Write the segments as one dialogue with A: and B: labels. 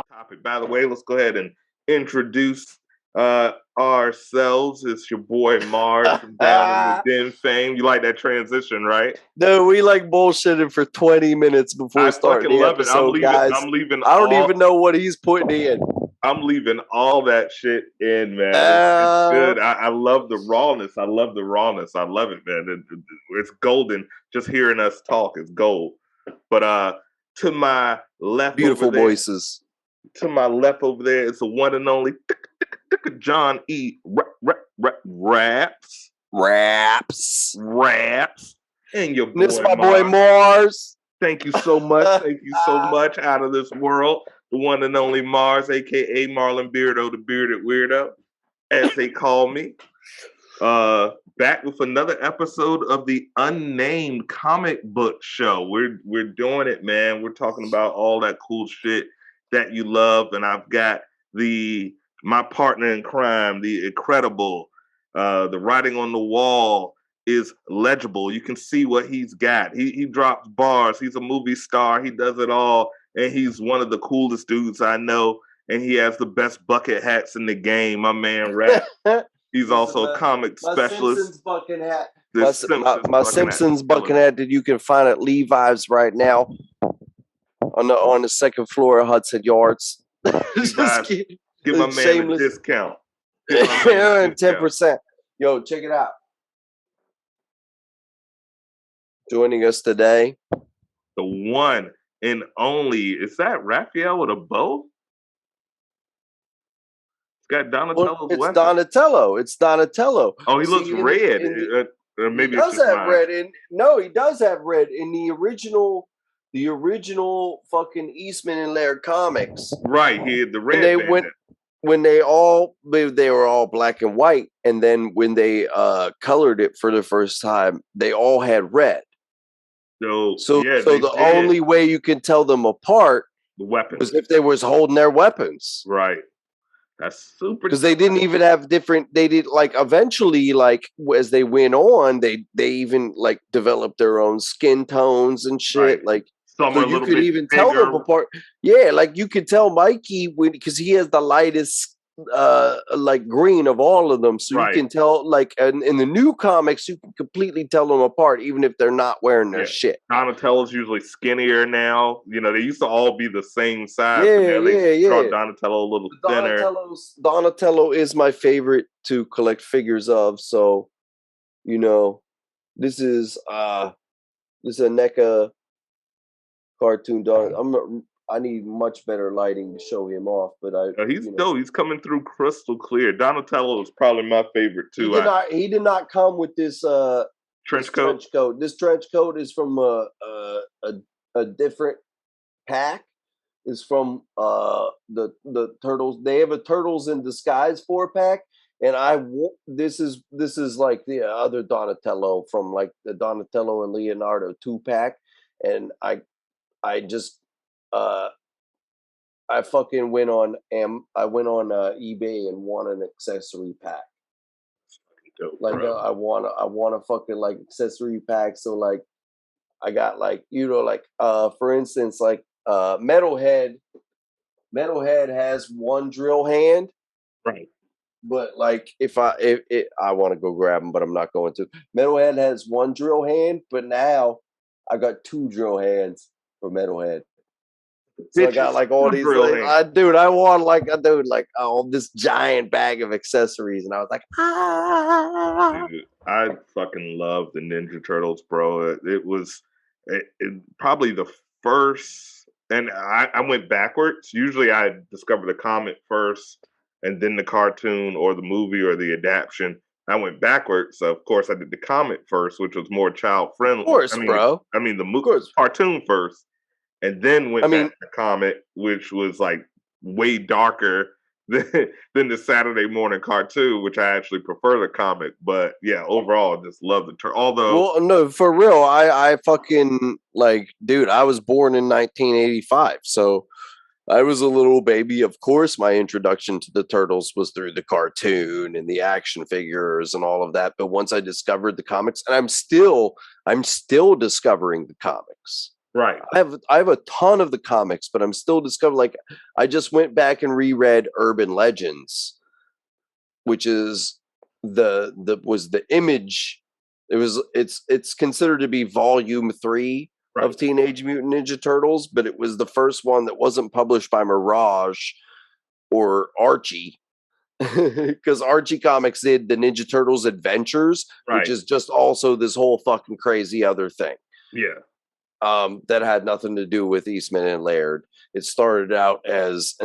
A: Topic. By the way, let's go ahead and introduce ourselves. It's your boy Marz from down in the D.E.N fame. You like that transition, right?
B: No, we like bullshitted for 20 minutes before starting the episode, guys.
A: I'm leaving.
B: I don't even know what he's putting in.
A: I'm leaving all that shit in, man. It's good. I love the rawness. I love it, man. It's golden. Just hearing us talk is gold. But to my left,
B: beautiful voices.
A: To my left over there is the one and only John-E-Raps. And your boy,
B: this my boy Marz.
A: Thank you so much. Thank you so much. Out of this world. The one and only Marz, a.k.a. Marlon Beardo, the bearded weirdo, as they call me. Back with another episode of the Unnamed Comic Book Show. We're doing it, man. We're talking about all that cool shit that you love. And I've got my partner in crime, the incredible, the writing on the wall is legible. You can see what he's got. He drops bars. He's a movie star. He does it all. And he's one of the coolest dudes I know. And he has the best bucket hats in the game. My man, Rap. He's also a comic specialist.
B: Simpsons bucket hat. My Simpsons bucket hat that you can find at Levi's right now on the second floor of Hudson Yards.
A: Give my man shameless. A discount.
B: 10%. Yo, check it out. Joining us today,
A: the one and only, is that Raphael with a bow? It's got Donatello's weapon.
B: It's Donatello.
A: Oh, he looks red. Maybe he does have
B: red. No, he does have red in the original fucking Eastman and Laird comics.
A: Right, he had the red.
B: And they were all black and white, and then when they colored it for the first time, they all had red. So the only way you can tell them apart,
A: the weapons,
B: was if they was holding their weapons.
A: Right. That's super.
B: Because they didn't even have different. They did eventually as they went on, they even developed their own skin tones and shit.
A: Right.
B: So you could even tell them apart. Yeah, you could tell Mikey because he has the lightest green of all of them. So you can tell in the new comics you can completely tell them apart even if they're not wearing their shit.
A: Donatello's usually skinnier now. You know, they used to all be the same size.
B: Yeah.
A: Draw Donatello a little thinner.
B: Donatello is my favorite to collect figures of. So, this is a NECA cartoon dog. I need much better lighting to show him off, but
A: he's dope. He's coming through crystal clear. Donatello is probably my favorite too.
B: He did not come with this
A: trench coat.
B: This trench coat is from a different pack. It's from the Turtles. They have a Turtles in Disguise 4-pack, and this is like the other Donatello from the Donatello and Leonardo 2-pack, and I fucking went on eBay and won an accessory pack.
A: Dope,
B: I want a fucking accessory pack. So I got for instance Metalhead has one drill hand.
A: Right.
B: But if I want to go grab them, but I'm not going to. Metalhead has one drill hand, but now I got two drill hands for Metalhead. So I got all these. I want this giant bag of accessories, and I was like,
A: Dude, I fucking love the Ninja Turtles, bro. It was probably the first, and I went backwards. Usually, I discover the comic first, and then the cartoon or the movie or the adaptation. I went backwards. So of course, I did the comic first, which was more child friendly.
B: Of course, bro.
A: I mean, the cartoon first. And then went back to the comic, which was way darker than the Saturday morning cartoon, which I actually prefer the comic. But yeah, overall, I just love the turn. Although,
B: well, no, for real, I fucking dude, I was born in 1985, so I was a little baby. Of course, my introduction to the Turtles was through the cartoon and the action figures and all of that. But once I discovered the comics, and I'm still discovering the comics.
A: Right.
B: I have a ton of the comics, but I'm still discovering. Like, I just went back and reread Urban Legends, which is the Image. It's considered to be volume 3 of Teenage Mutant Ninja Turtles, but it was the first one that wasn't published by Mirage or Archie, because Archie Comics did the Ninja Turtles Adventures, which is just also this whole fucking crazy other thing.
A: Yeah.
B: That had nothing to do with Eastman and Laird. It started out as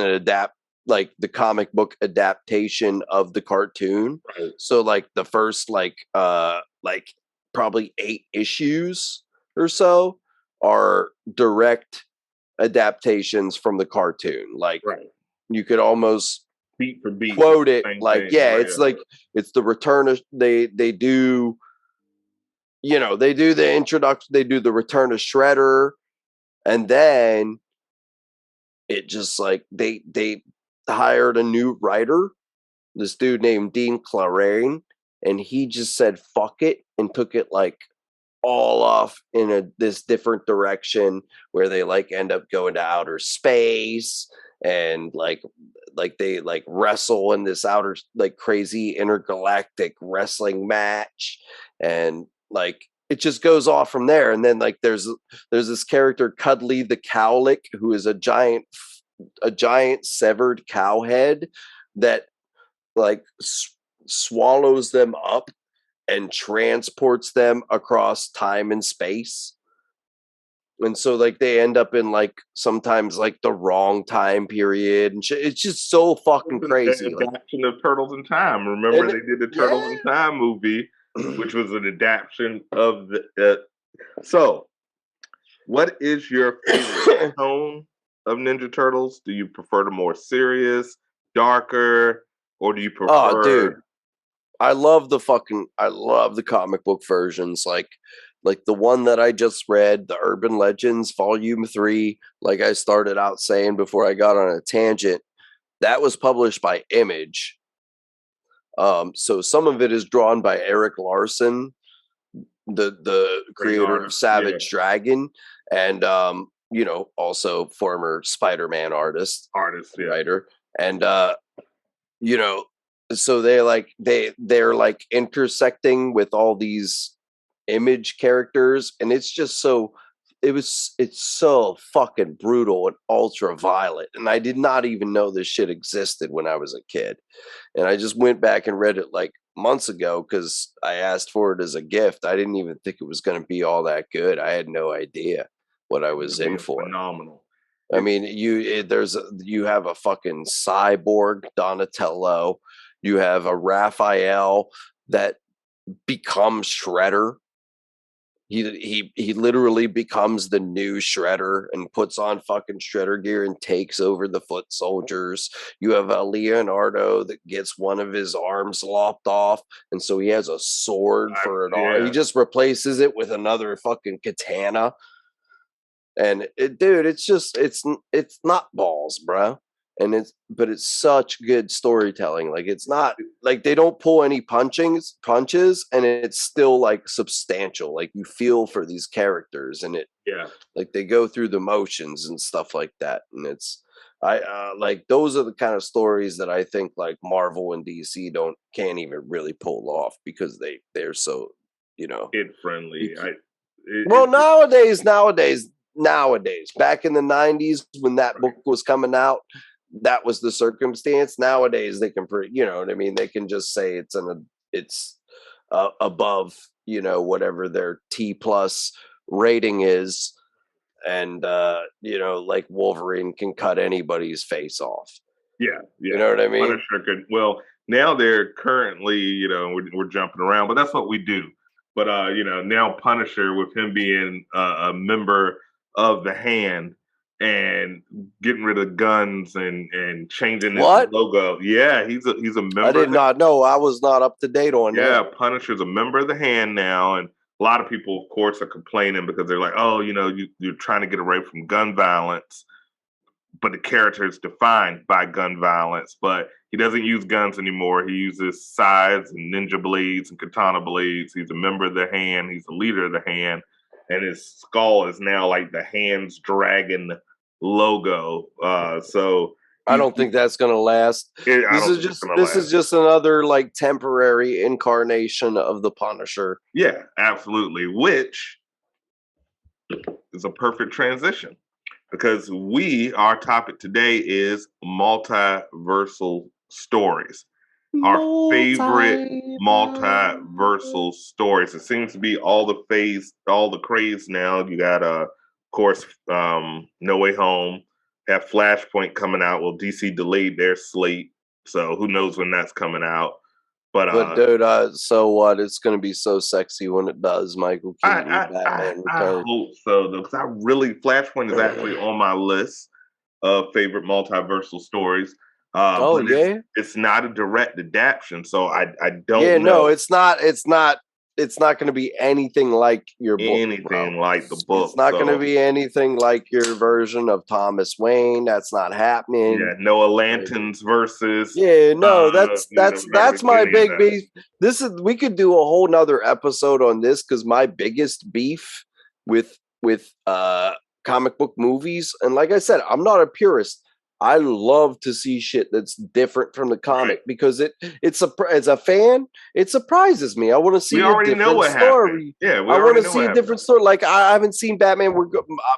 B: like the comic book adaptation of the cartoon.
A: Right.
B: So like the first like probably 8 issues or so are direct adaptations from from like you could almost
A: beat for beat
B: quote it like it's like it's the return of they do, you know, they do the introduction, they do the return of Shredder, and then it just like they hired a new writer, this dude named Dean Clarrain, and he just said fuck it and took it like all off in this different direction where they like end up going to outer space and like they like wrestle in this outer like crazy intergalactic wrestling match, and like it just goes off from there. And then like there's this character Cuddly the Cowlick, who is a giant severed cow head that like swallows them up and transports them across time and space. And so like they end up in like sometimes like the wrong time period and shit. It's just so fucking crazy.
A: Adaptation of Turtles in Time. Remember they did the Turtles in Time movie, which was an adaptation of the. So, what is your favorite tone of Ninja Turtles? Do you prefer the more serious, darker, or do you prefer?
B: Oh, dude, I love the comic book versions. Like the one that I just read, the Urban Legends Volume 3, like I started out saying before I got on a tangent, that was published by Image. So some of it is drawn by Eric Larson, the creator of Savage Dragon, and you know, also former Spider-Man writer. And you know, so they're like intersecting with all these Image characters, and it's so fucking brutal and ultra violent, and I did not even know this shit existed when I was a kid, and I just went back and read it like months ago because I asked for it as a gift. I didn't even think it was going to be all that good. I had no idea what I was in for.
A: Phenomenal.
B: I mean, you have a fucking cyborg Donatello, you have a Raphael that becomes Shredder. He literally becomes the new Shredder and puts on fucking Shredder gear and takes over the foot soldiers. You have a Leonardo that gets one of his arms lopped off, and so he has a sword for it all. He just replaces it with another fucking katana. And dude, it's not balls, bro. But it's such good storytelling. Like it's not like they don't pull any punches, and it's still like substantial. Like you feel for these characters, and like they go through the motions and stuff like that. And like those are the kind of stories that I think like Marvel and DC can't even really pull off because they're so, you know,
A: kid friendly.
B: Nowadays, back in the 90s when that book was coming out, that was the circumstance. Nowadays they can, you know what I mean, they can just say it's above, you know, whatever their T+ rating is, and you know, like Wolverine can cut anybody's face off. You know what I mean?
A: Punisher could, well, now they're currently, you know, we're jumping around, but that's what we do. But you know, now Punisher, with him being a member of the Hand and getting rid of guns and changing his logo. Yeah, he's a member.
B: I did not know. I was not up to date on that.
A: Yeah, Punisher's a member of the Hand now, and a lot of people, of course, are complaining because they're like, oh, you know, you're trying to get away from gun violence, but the character is defined by gun violence. But he doesn't use guns anymore. He uses scythes and ninja blades and katana blades. He's a member of the Hand. He's a leader of the Hand. and his skull is now like the Hands Dragon logo. So
B: I don't think that's gonna last.
A: I don't think it's gonna
B: This
A: last.
B: is just another like temporary incarnation of the Punisher.
A: Yeah, absolutely. Which is a perfect transition because our topic today is multiversal stories. Our favorite multiversal stories. It seems to be all the craze now. You got of course, No Way Home, have Flashpoint coming out. Well, DC delayed their slate, so who knows when that's coming out.
B: But dude, so what? It's gonna be so sexy when it does. Michael Keaton, Batman
A: I
B: Returns.
A: hope so, though, because Flashpoint is actually on my list of favorite multiversal stories.
B: Oh
A: But
B: yeah,
A: it's not a direct adaptation, so I don't
B: yeah.
A: know.
B: No, it's not. It's not going to be anything like your book.
A: Anything like the book.
B: It's not going to be anything like your version of Thomas Wayne. That's not happening.
A: Yeah, Noah Lanterns versus.
B: Yeah, no, that's my big beef. We could do a whole nother episode on this because my biggest beef with comic book movies, and like I said, I'm not a purist. I love to see shit that's different from the comic because as a fan, it surprises me. I want to see a different story.
A: Yeah,
B: I want to see a different story. Like I haven't seen Batman.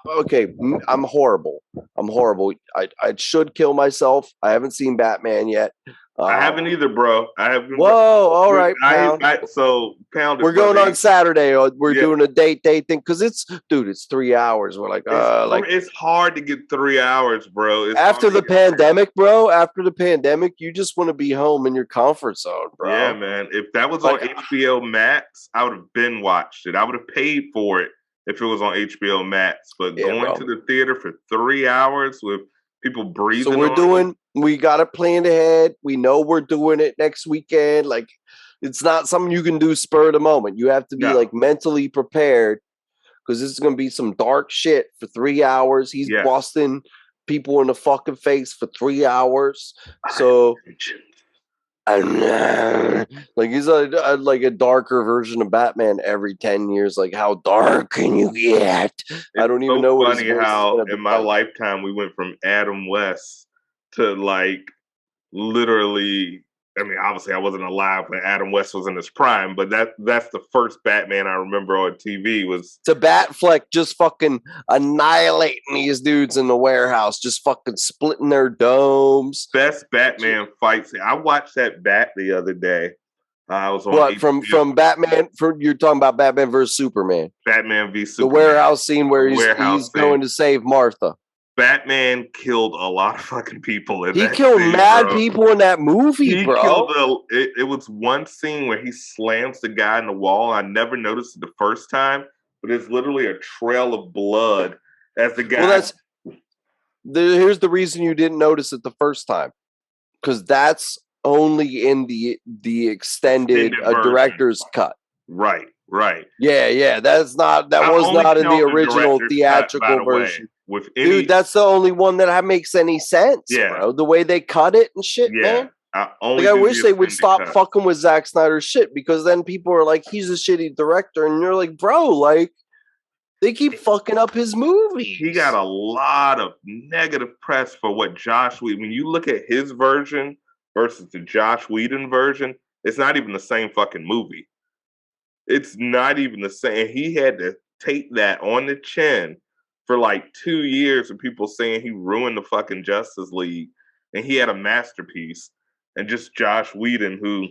B: Okay, I'm horrible. I should kill myself. I haven't seen Batman yet.
A: I haven't either, bro. I haven't.
B: Whoa! All right, Pound.
A: Pound.
B: We're going on Saturday. We're doing a date thing because it's 3 hours. We're like,
A: it's hard to get 3 hours, bro.
B: After the pandemic, bro. After the pandemic, you just want to be home in your comfort zone, bro.
A: Yeah, man. If that was on HBO Max, I would have been watched it. I would have paid for it if it was on HBO Max. But going to the theater for 3 hours with people breathing.
B: So we got it planned ahead. We know we're doing it next weekend. Like, it's not something you can do spur of the moment. You have to be like mentally prepared because this is going to be some dark shit for 3 hours. He's busting people in the fucking face for 3 hours. So, like he's like a darker version of Batman every 10 years. Like, how dark can you get? I don't even know what his voice
A: how in my lifetime we went from Adam West to like literally. I mean, obviously, I wasn't alive when Adam West was in his prime, but that's the first Batman I remember on TV was
B: to Batfleck just fucking annihilating these dudes in the warehouse, just fucking splitting their domes.
A: Best Batman fights. I watched that back the other day. I was on
B: what from Batman? You're talking about Batman versus Superman.
A: Batman v Superman.
B: The warehouse scene where he's going to save Martha.
A: Batman killed a lot of fucking people in
B: that. He killed mad people in that movie, bro.
A: It was one scene where he slams the guy in the wall. I never noticed it the first time, but it's literally a trail of blood as the guy.
B: Well, here's the reason you didn't notice it the first time, because that's only in the extended director's cut.
A: Right.
B: Yeah. That was not in the original theatrical version. Dude, that's the only one that makes any sense, bro. The way they cut it and shit, man. I wish they would stop fucking with Zack Snyder's shit, because then people are like, he's a shitty director, and you're like, bro, like, they keep fucking up his movies.
A: He got a lot of negative press for what Josh Whedon. When you look at his version versus the Josh Whedon version, it's not even the same fucking movie. It's not even the same. He had to take that on the chin for like 2 years of people saying he ruined the fucking Justice League, and he had a masterpiece. And just Josh Whedon, who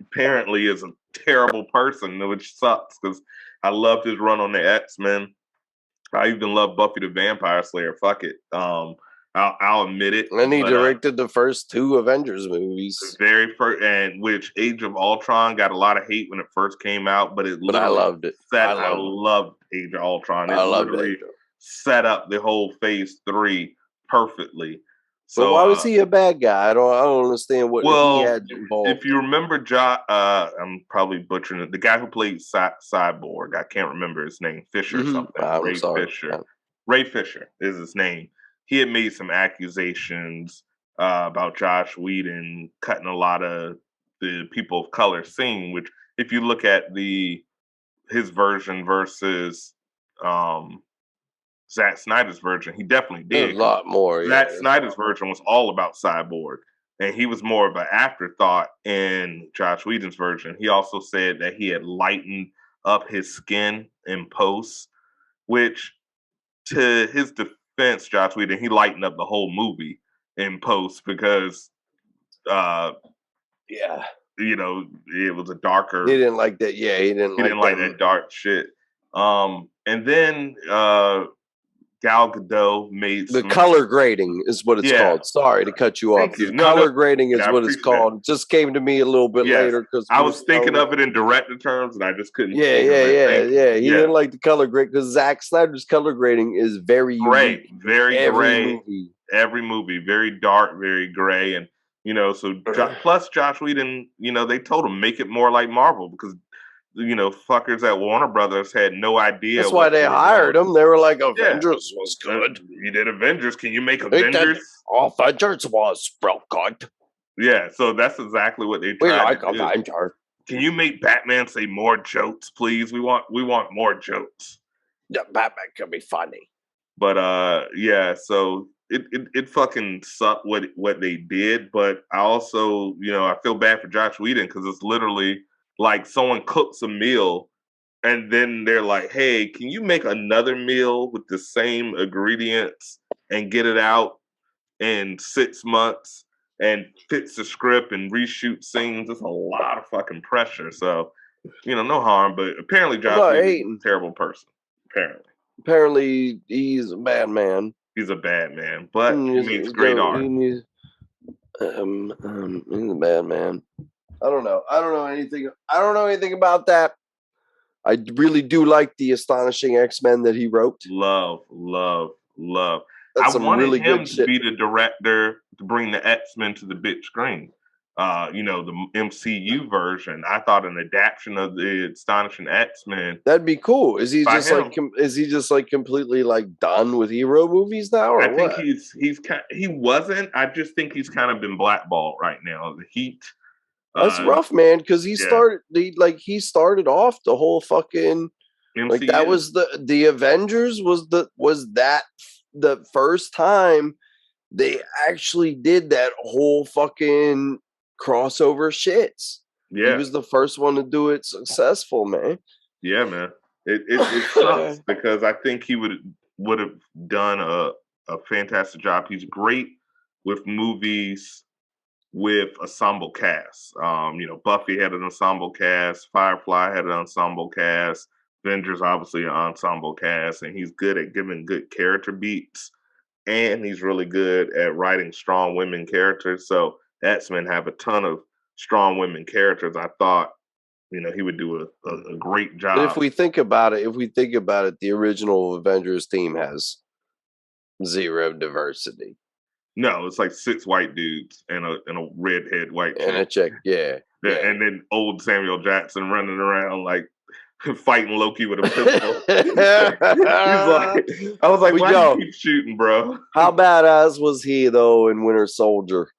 A: apparently is a terrible person, which sucks because I loved his run on the X-Men. I even love Buffy the Vampire Slayer. Fuck it. I'll admit it.
B: And he directed the first 2 Avengers movies.
A: The very first, and which Age of Ultron got a lot of hate when it first came out, but
B: I loved it.
A: I loved Age of Ultron. It literally set up the whole Phase 3 perfectly. So
B: why was he a bad guy? I don't understand what he had involved.
A: If you remember, I'm probably butchering it. The guy who played Cyborg, I can't remember his name. Fisher something. Ray Fisher is his name. He had made some accusations about Josh Whedon cutting a lot of the people of color scene, which if you look at his version versus Zack Snyder's version. He definitely did.
B: A lot more.
A: Zack Snyder's version was all about Cyborg, and he was more of an afterthought in Joss Whedon's version. He also said that he had lightened up his skin in post, which, to his defense, Joss Whedon, he lightened up the whole movie in post because, you know, it was a darker.
B: He didn't like that. Yeah, he didn't like
A: that dark shit. And then Gal Gadot made
B: the color grading is what it's called. Sorry to cut you off. Color grading is what it's called. It just came to me a little bit later because
A: I was thinking of it in director terms and I just couldn't.
B: Yeah. He didn't like the color grade because Zack Snyder's color grading is very
A: gray,
B: unique.
A: very gray. Every movie, very dark, very gray, and you know, so plus Joss Whedon, you know, they told him make it more like Marvel because, you know, fuckers at Warner Brothers had no idea.
B: That's why they hired him. They were like, Avengers was good.
A: You did Avengers. Can you make Avengers?
B: Avengers was real good.
A: Yeah, so that's exactly what they tried. We like Avengers. Can you make Batman say more jokes, please? We want more jokes.
B: Yeah, Batman can be funny.
A: But yeah, so it fucking sucked what they did. But I also, you know, I feel bad for Joss Whedon because it's literally like someone cooks a meal and then they're like, hey, can you make another meal with the same ingredients and get it out in 6 months and fix the script and reshoot scenes? It's a lot of fucking pressure. So, you know, no harm, but apparently Joss Whedon is a terrible person.
B: Apparently he's a bad man.
A: He's a bad man, but he makes great art.
B: He's a bad man. I don't know anything about that. I really do like the Astonishing X-Men that he wrote.
A: Love.
B: That's some really good shit.
A: To be the director to bring the X-Men to the big screen. You know, the MCU version. I thought an adaptation of the Astonishing X-Men.
B: That'd be cool. Is he just like completely like done with hero movies now? Or
A: I think he wasn't. I just think he's kind of been blackballed right now. The heat.
B: That's rough, man. Because he started off the whole fucking MCU. Like that was the Avengers was that the first time they actually did that whole fucking crossover shits. Yeah, he was the first one to do it successful, man.
A: Yeah, man. It sucks because I think he would have done a fantastic job. He's great with movies with ensemble casts. You know, Buffy had an ensemble cast, Firefly had an ensemble cast, Avengers obviously an ensemble cast, and he's good at giving good character beats, and he's really good at writing strong women characters. So X-Men have a ton of strong women characters. I thought, you know, he would do a great job.
B: But if we think about it, the original Avengers team has zero diversity.
A: No, it's like 6 white dudes and a redhead white chick.
B: And a chick, yeah.
A: And then old Samuel Jackson running around like fighting Loki with a pistol. I was like, why do you keep shooting, bro?
B: How badass was he though in Winter Soldier?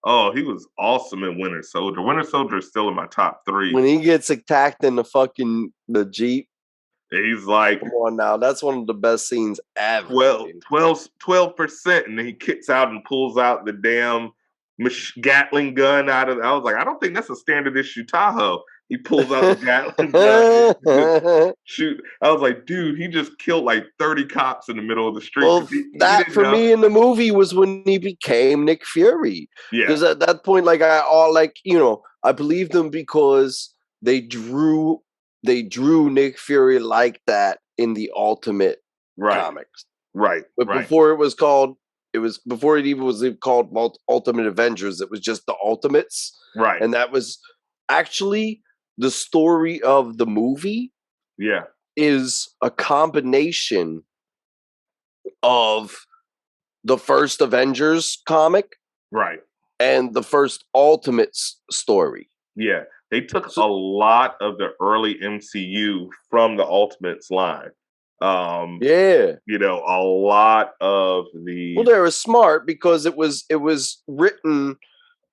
A: Oh, he was awesome in Winter Soldier. Winter Soldier is still in my top 3.
B: When he gets attacked in the Jeep.
A: He's like,
B: come on now, that's one of the best scenes ever.
A: 12%, and then he kicks out and pulls out the damn Gatling gun out of. I was like, I don't think that's a standard issue Tahoe. He pulls out the Gatling gun, shoot. I was like, dude, he just killed like 30 cops in the middle of the street.
B: Well, that for me in the movie was when he became Nick Fury. Yeah, because at that point, I believed them because they drew Nick Fury like that in the Ultimate comics. Right. But before it was called Ultimate Avengers, it was just the Ultimates. Right. And that was actually the story of the movie. Yeah. Is a combination of the first Avengers comic. Right. And the first Ultimates story.
A: Yeah. They took a lot of the early MCU from the Ultimates line. You know, a lot of the.
B: Well, they were smart because it was written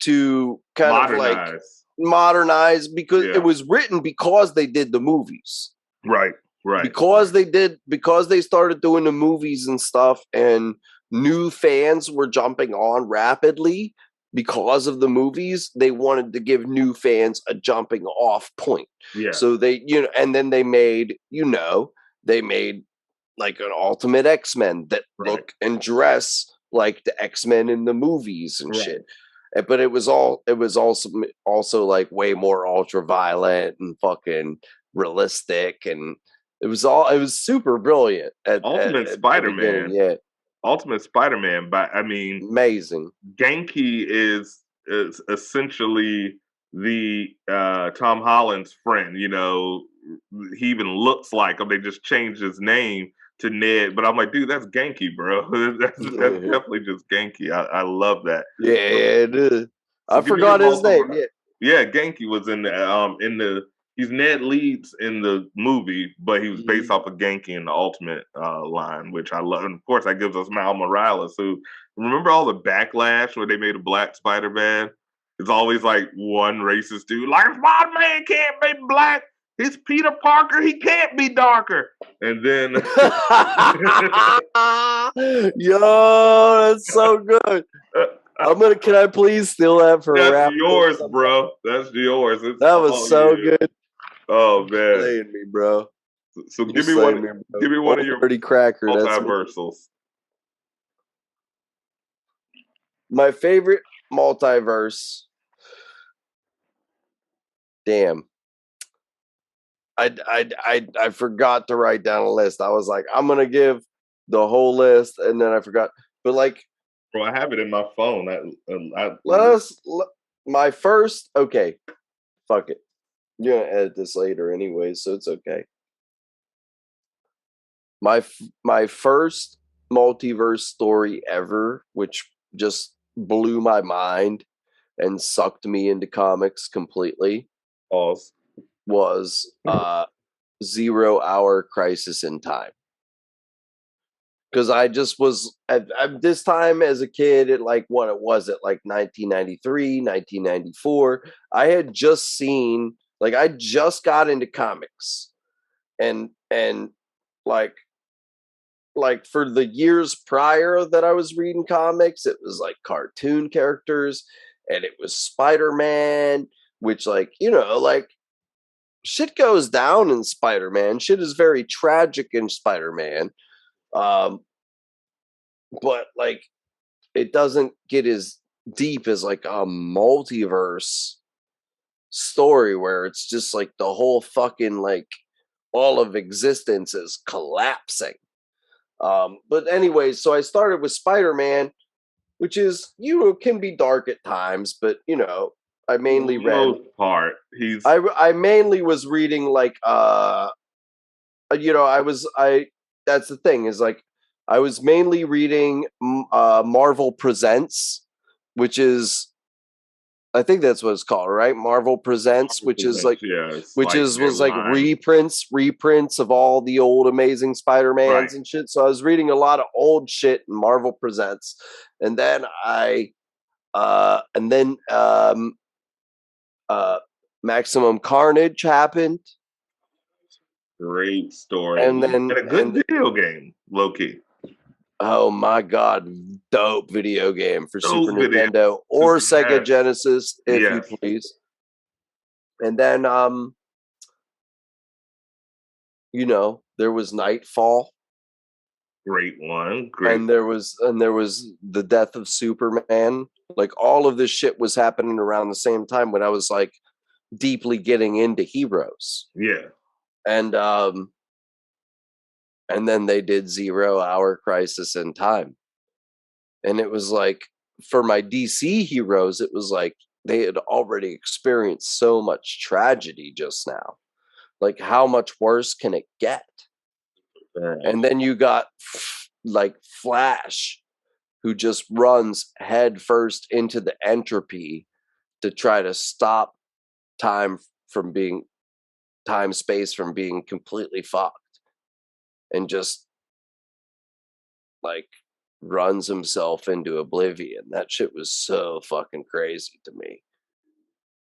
B: to kind of like modernize because it was written because they did the movies.
A: Right.
B: Because they started doing the movies and stuff, and new fans were jumping on rapidly because of the movies. They wanted to give new fans a jumping off point.
A: Yeah.
B: So they, and then they made, like an Ultimate X-Men that look and dress like the X-Men in the movies and shit. But it was also like way more ultraviolet and fucking realistic, and it was super brilliant
A: Ultimate
B: at
A: Spider-Man.
B: Yeah.
A: Ultimate Spider-Man, but I mean,
B: amazing.
A: Genki is essentially the Tom Holland's friend. You know, he even looks like him. They just changed his name to Ned, but I'm like, dude, that's Genki, bro. that's definitely just Genki. I love that.
B: Yeah, it is. So I forgot his name.
A: Yeah, Genki was in the he's Ned Leeds in the movie, but he was based off of Genki in the Ultimate line, which I love. And of course, that gives us Miles Morales, who, remember all the backlash where they made a black Spider-Man? It's always like one racist dude, like, Spider-Man can't be black. He's Peter Parker. He can't be darker. And then,
B: yo, that's so good. Can I please steal that for
A: that's
B: rap?
A: yours, bro. That's yours.
B: That was so good.
A: Oh man,
B: playing me, bro.
A: So give me one. Give me one of your
B: dirty cracker
A: multiversals.
B: My favorite multiverse. Damn. I forgot to write down a list. I was like, I'm gonna give the whole list, and then I forgot. But like,
A: bro, I have it in my phone.
B: My first. Okay, fuck it. You're gonna edit this later anyway, so it's okay. My first multiverse story ever, which just blew my mind and sucked me into comics completely, was 0 Hour Crisis in Time. Because I just was at this time as a kid, at like 1993, 1994. I had just seen, like, I just got into comics, and like for the years prior that I was reading comics, it was like cartoon characters, and it was Spider-Man, which, like, like, shit goes down in Spider-Man. Shit is very tragic in Spider-Man. But like, it doesn't get as deep as like a multiverse story where it's just like the whole fucking, like, all of existence is collapsing. But anyway, so I started with Spider-Man, which is, can be dark at times, but I mainly read I mainly was reading like that's the thing, is like I was mainly reading Marvel Presents, which is, I think that's what it's called, right? Marvel Presents, which is like, was like reprints of all the old Amazing Spider-Mans and shit. So I was reading a lot of old shit in Marvel Presents, and then Maximum Carnage happened.
A: Great story. And a good video game, low-key.
B: Oh my god, dope video game for Super Nintendo or Sega Genesis, if you please. And then there was Nightfall.
A: Great one.
B: And there was the death of Superman. Like, all of this shit was happening around the same time when I was like deeply getting into heroes.
A: Yeah.
B: And then they did 0 Hour Crisis in Time. And it was like, for my DC heroes, it was like they had already experienced so much tragedy just now. Like, how much worse can it get? And then you got like Flash, who just runs head first into the entropy to try to stop space from being completely fucked, and just like runs himself into oblivion. That shit was so fucking crazy to me.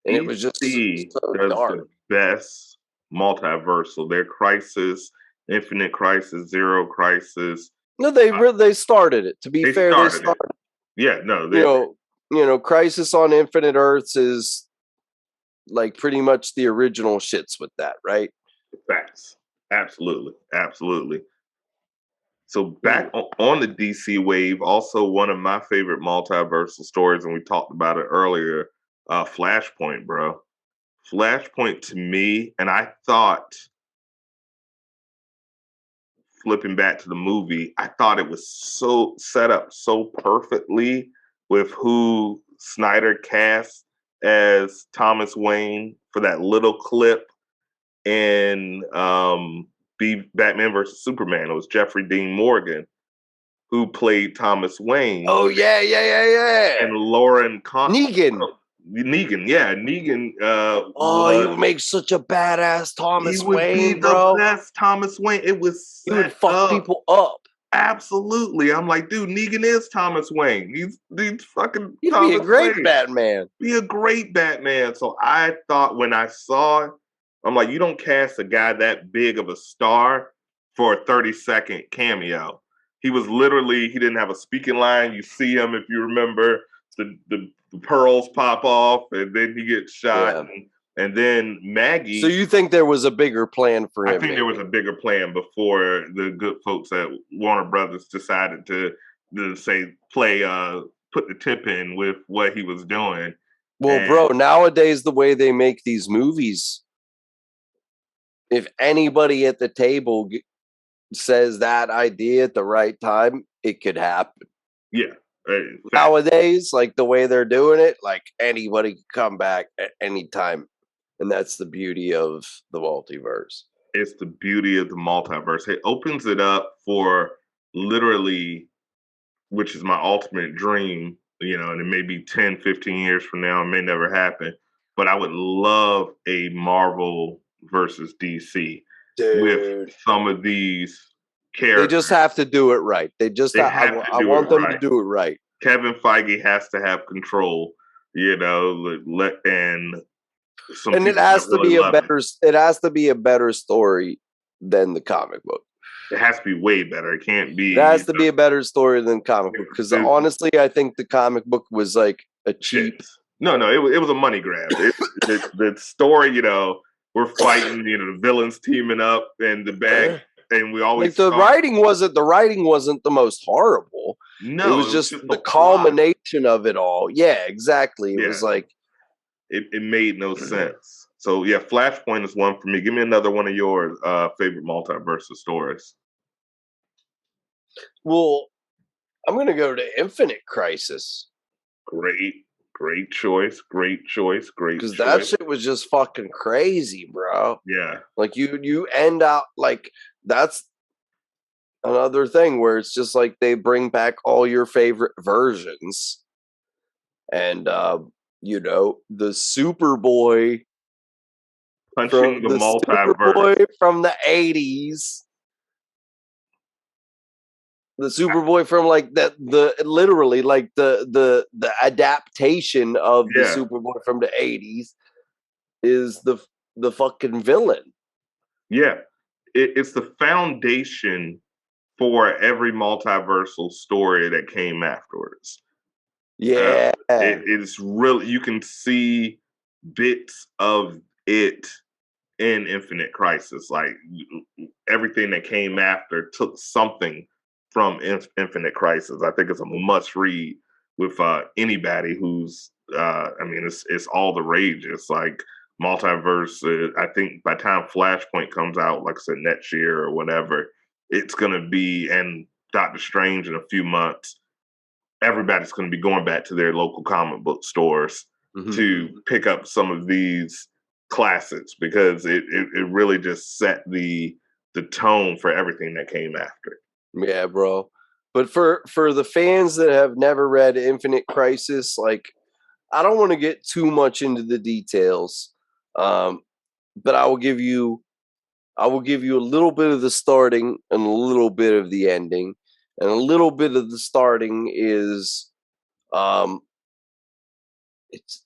B: And it was just so dark.
A: The best multiversal. They're Crisis, Infinite Crisis, Zero Crisis.
B: No, they started it. To be fair, they started
A: it. Yeah, no,
B: Crisis on Infinite Earths is like pretty much the original shits with that, right?
A: Facts. Absolutely. So back on the DC wave, also one of my favorite multiversal stories, and we talked about it earlier, Flashpoint, bro. Flashpoint to me, and I thought, flipping back to the movie, I thought it was so set up so perfectly with who Snyder cast as Thomas Wayne for that little clip in Batman versus Superman. It was Jeffrey Dean Morgan who played Thomas Wayne.
B: Oh yeah.
A: And Lauren
B: Negan.
A: Negan.
B: He would make such a badass Thomas Wayne,
A: be
B: bro.
A: The best Thomas Wayne. It was.
B: He would fuck people up.
A: Absolutely, I'm like, dude, Negan is Thomas Wayne. He's fucking.
B: He'd
A: Thomas
B: be a great
A: Wayne.
B: Batman.
A: Be a great Batman. So I thought when I saw it, I'm like, you don't cast a guy that big of a star for a 30-second cameo. He was literally, he didn't have a speaking line. You see him, if you remember, the pearls pop off, and then he gets shot. Yeah. And then Maggie.
B: So you think there was a bigger plan for him?
A: I think there was a bigger plan before the good folks at Warner Brothers decided to say, put the tip in with what he was doing.
B: Well, bro, nowadays, the way they make these movies, if anybody at the table says that idea at the right time, it could happen.
A: Yeah.
B: Nowadays, like the way they're doing it, like anybody can come back at any time. And that's the beauty of the multiverse.
A: It's the beauty of the multiverse. It opens it up for literally, which is my ultimate dream, and it may be 10, 15 years from now, it may never happen, but I would love a Marvel versus DC. Dude. With some of these characters.
B: They just have to do it right. I want them to do it right.
A: Kevin Feige has to have control, and
B: it has to be it has to be a better story than the comic book.
A: It has to be way better. It can't be.
B: It has to be a better story than comic book, because honestly, I think the comic book was like a cheap.
A: No, it was a money grab. The story, we're fighting, the villains teaming up, and the bag, and we always
B: the writing wasn't the most horrible.
A: No,
B: it was just the culmination of it all. Yeah, exactly. It was like
A: it made no sense. So yeah, Flashpoint is one for me. Give me another one of your favorite multiverse stories.
B: Well, I'm gonna go to Infinite Crisis.
A: Great choice. Because
B: that shit was just fucking crazy, bro.
A: Yeah.
B: Like you end out like that's another thing where it's just like they bring back all your favorite versions. And the Superboy
A: punching the multiverse
B: from the 80s. The Superboy from like the literally like the adaptation of the Superboy from the 80s is the fucking villain.
A: Yeah. It's the foundation for every multiversal story that came afterwards.
B: Yeah.
A: It's really, you can see bits of it in Infinite Crisis. Like everything that came after took something from Infinite Crisis. I think it's a must read with anybody who's it's all the rage. It's like multiverse. I think by the time Flashpoint comes out, like I said, next year or whatever, it's gonna be, and Doctor Strange in a few months, everybody's gonna be going back to their local comic book stores to pick up some of these classics, because it really just set the tone for everything that came after it.
B: Yeah, bro. But for the fans that have never read Infinite Crisis, like, I don't want to get too much into the details, but I will give you a little bit of the starting and a little bit of the ending. And a little bit of the starting is,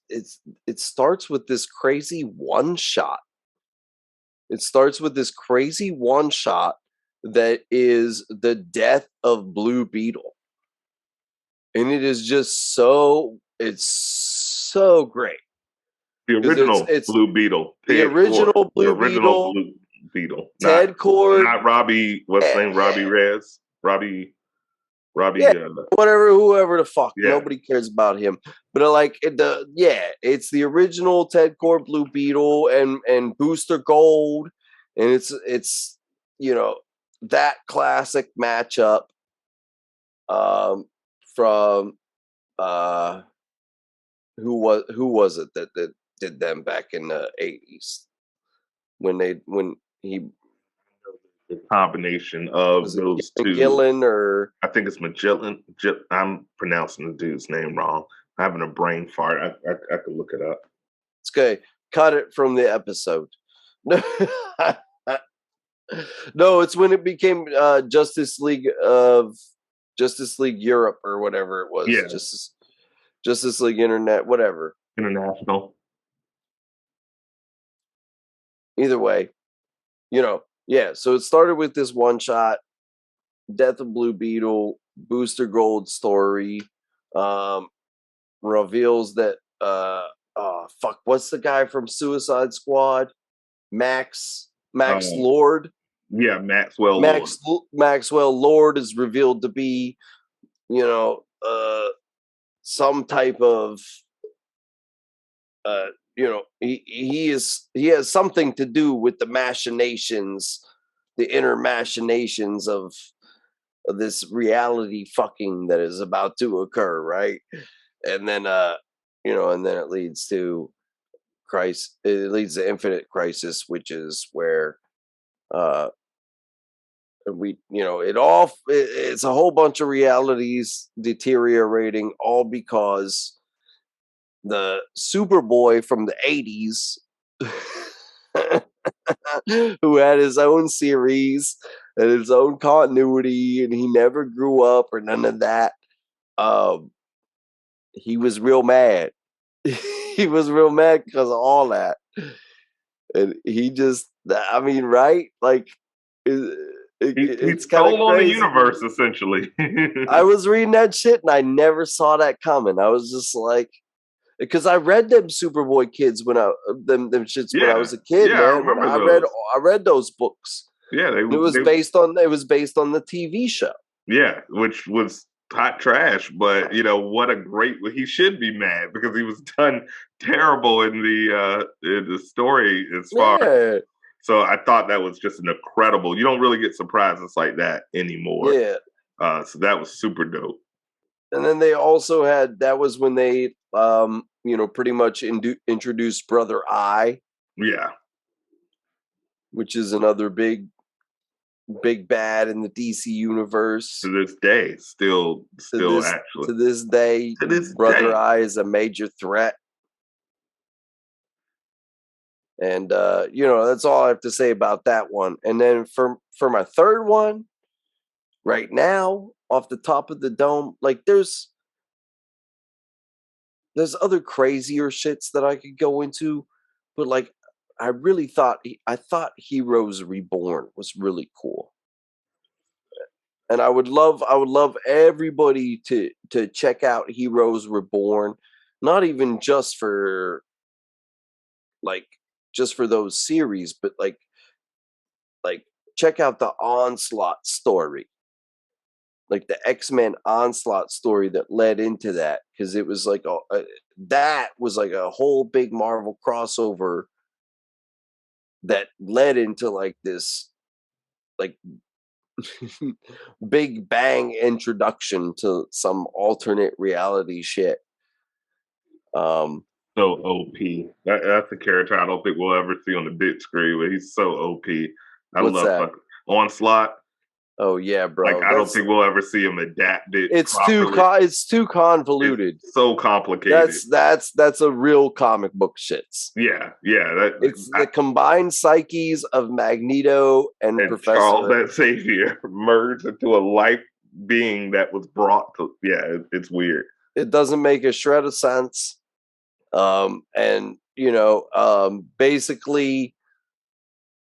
B: it starts with this crazy one shot It starts with this crazy one shot that is the death of Blue Beetle. And it is just it's so great.
A: The original Blue Beetle.
B: The original Blue
A: Blue Beetle.
B: Ted Cord.
A: Not Robbie, what's his name? Robbie Rez? Robbie,
B: whoever the fuck.
A: Yeah.
B: Nobody cares about him. But it's the original Ted Cord Blue Beetle and Booster Gold. And it's that classic matchup from who was it that did them back in the 80s when he
A: the combination of those two.
B: Gillen or
A: I think it's Magellan. I'm pronouncing the dude's name wrong. I'm having a brain fart. I could look it up.
B: It's okay. Cut it from the episode. No, it's when it became Justice League Europe or whatever it was.
A: Yeah.
B: Justice League Internet, whatever.
A: International.
B: Either way, so it started with this one shot, Death of Blue Beetle, Booster Gold story, reveals that what's the guy from Suicide Squad? Max Lord.
A: Yeah, Maxwell
B: Lord is revealed to be, some type of he has something to do with the inner machinations of this reality fucking that is about to occur, right? And then and then it leads to Infinite Crisis, which is where it's a whole bunch of realities deteriorating, all because the Superboy from the 80s who had his own series and his own continuity, and he never grew up or none of that. He was real mad. He was real mad because of all that. And he just, right? Like, it's kind of
A: on the universe, essentially.
B: I was reading that shit and I never saw that coming. I was just like, because I read them Superboy kids when I was a kid, man. I read those books.
A: Yeah,
B: it was based on the TV show.
A: Yeah, which was hot trash, but what a great. He should be mad because he was done terrible in the story as far. So I thought that was just an incredible. You don't really get surprises like that anymore.
B: Yeah.
A: So that was super dope.
B: And then they also that was when they, pretty much introduced Brother Eye.
A: Yeah.
B: Which is another big bad in the DC universe.
A: To this day, actually.
B: To this day, Brother Eye is a major threat. And, that's all I have to say about that one. And then for my third one, right now, off the top of the dome, like there's other crazier shits that I could go into, but like I really thought Heroes Reborn was really cool. And I would love everybody to check out Heroes Reborn, not even just for those series, but like check out the Onslaught story. Like the X-Men Onslaught story that led into that, because it was like that was like a whole big Marvel crossover that led into like this like big bang introduction to some alternate reality shit.
A: So OP. That's a character I don't think we'll ever see on the big screen, but he's so OP. I love Onslaught.
B: Oh yeah, bro.
A: Like I don't think we'll ever see him adapted.
B: It's too convoluted.
A: It's so complicated.
B: That's a real comic book shits.
A: Yeah.
B: It's the combined psyches of Magneto and Professor
A: Charles Xavier merged into a life being that was brought to. Yeah, it's weird.
B: It doesn't make a shred of sense. Basically,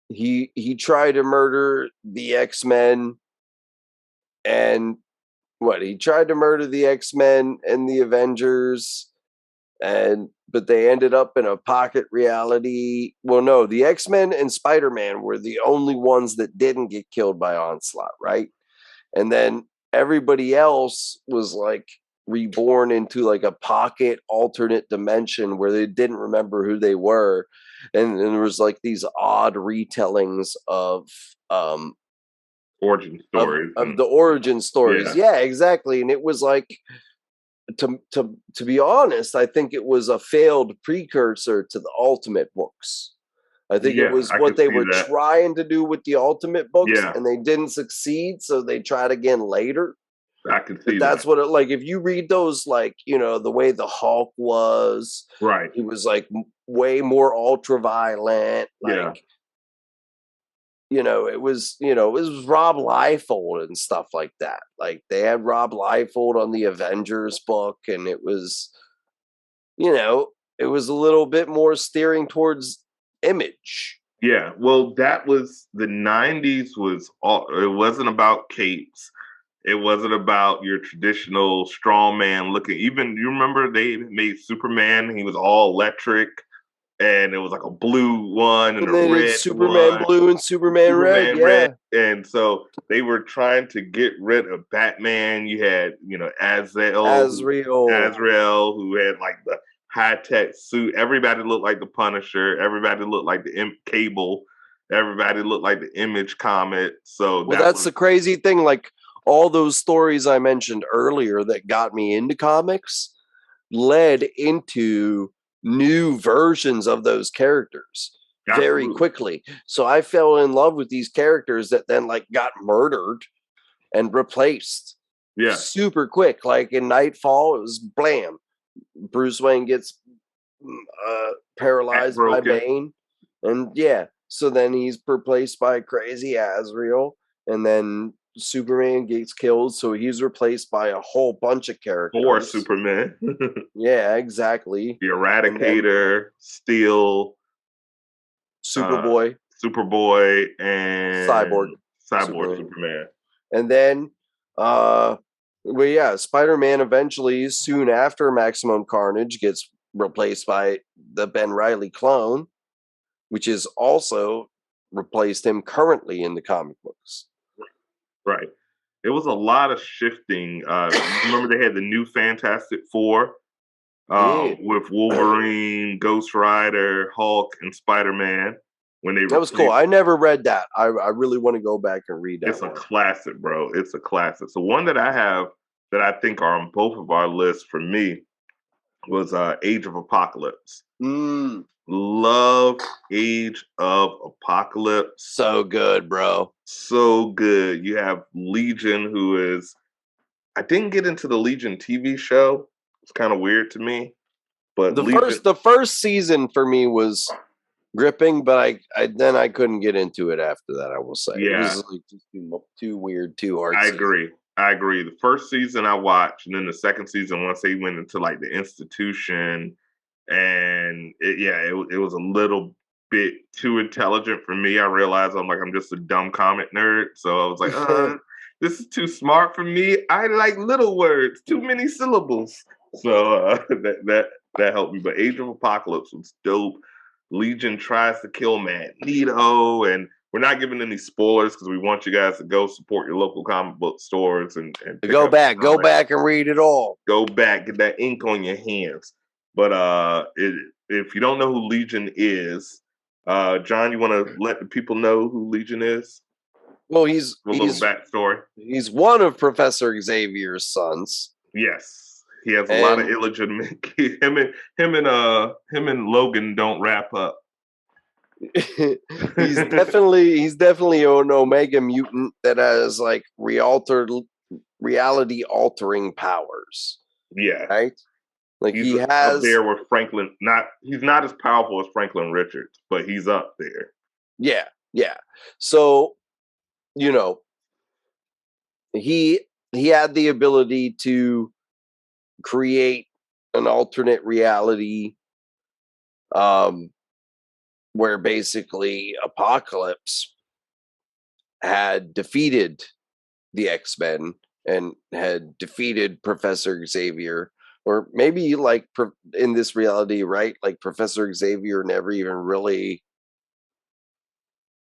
B: he tried to murder the X-Men, and he tried to murder the X-Men and the Avengers, but they ended up in a pocket reality. Well, no, the X-Men and Spider-Man were the only ones that didn't get killed by Onslaught, right? And then everybody else was like reborn into like a pocket alternate dimension where they didn't remember who they were. And there was like these odd retellings of
A: origin stories
B: of the origin stories. Yeah, exactly. And it was like, to be honest, I think it was a failed precursor to the Ultimate books. I think it was what they were trying to do with the Ultimate books, and they didn't succeed, so they tried again later.
A: I can see
B: that's what it, like, if you read those, like, the way the Hulk was,
A: right?
B: He was like way more ultra violent, like, it was Rob Liefeld and stuff like that. Like, they had Rob Liefeld on the Avengers book, and it was, it was a little bit more steering towards Image.
A: Yeah, well, that was the 90s. It wasn't about capes. It wasn't about your traditional strongman looking. Even, you remember they made Superman, he was all electric, and it was like a blue one and a red
B: Superman
A: one.
B: blue and Superman red,
A: red. And so they were trying to get rid of Batman. You had, Azrael, who had like the high-tech suit. Everybody looked like the Punisher. Everybody looked like the Cable. Everybody looked like the Image comic. So
B: that's the crazy thing. Like, all those stories I mentioned earlier that got me into comics led into new versions of those characters very quickly. So I fell in love with these characters that then like got murdered and replaced super quick. Like in Nightfall, it was blam. Bruce Wayne gets paralyzed by Bane, and so then he's replaced by crazy Azrael, and then Superman gets killed, so he's replaced by a whole bunch of characters.
A: Or Superman.
B: Yeah, exactly.
A: The Eradicator, Steel,
B: Superboy,
A: and
B: Cyborg
A: Superman.
B: And then Spider-Man eventually, soon after Maximum Carnage, gets replaced by the Ben Reilly clone, which is also replaced him currently in the comic books.
A: Right. It was a lot of shifting. Remember they had the new Fantastic Four with Wolverine, Ghost Rider, Hulk, and Spider-Man.
B: That was cool. I never read that. I really want to go back and read that.
A: It's a classic, bro. It's a classic. So one that I have that I think are on both of our lists for me was Age of Apocalypse. Love Age of Apocalypse.
B: So good, bro.
A: So good. You have Legion, who is... I didn't get into the Legion TV show. It's kind of weird to me. But
B: the first season for me was gripping, but I couldn't get into it after that, I will say.
A: Yeah.
B: It was like just too weird, too artsy.
A: I agree. The first season I watched, and then the second season, once they went into like the institution, and it was a little bit too intelligent for me. I realized I'm just a dumb comic nerd, so I was like, this is too smart for me. I like little words, too many syllables. So that helped me. But Age of Apocalypse was dope. Legion tries to kill Magneto, and we're not giving any spoilers because we want you guys to go support your local comic book stores and
B: go back and read it all.
A: Go back, get that ink on your hands. But if you don't know who Legion is, John, you want to let the people know who Legion is?
B: Well, he's
A: a little backstory.
B: He's one of Professor Xavier's sons.
A: Yes. He has a lot of illegitimate kids. Him and Logan don't wrap up.
B: he's definitely an Omega mutant that has like reality altering powers.
A: Yeah.
B: Right? Like
A: he's up there with Franklin. He's not as powerful as Franklin Richards, but he's up there.
B: Yeah. Yeah. So, he had the ability to create an alternate reality where basically Apocalypse had defeated the X-Men and had defeated Professor Xavier, or maybe like in this reality, right? Like Professor Xavier never even really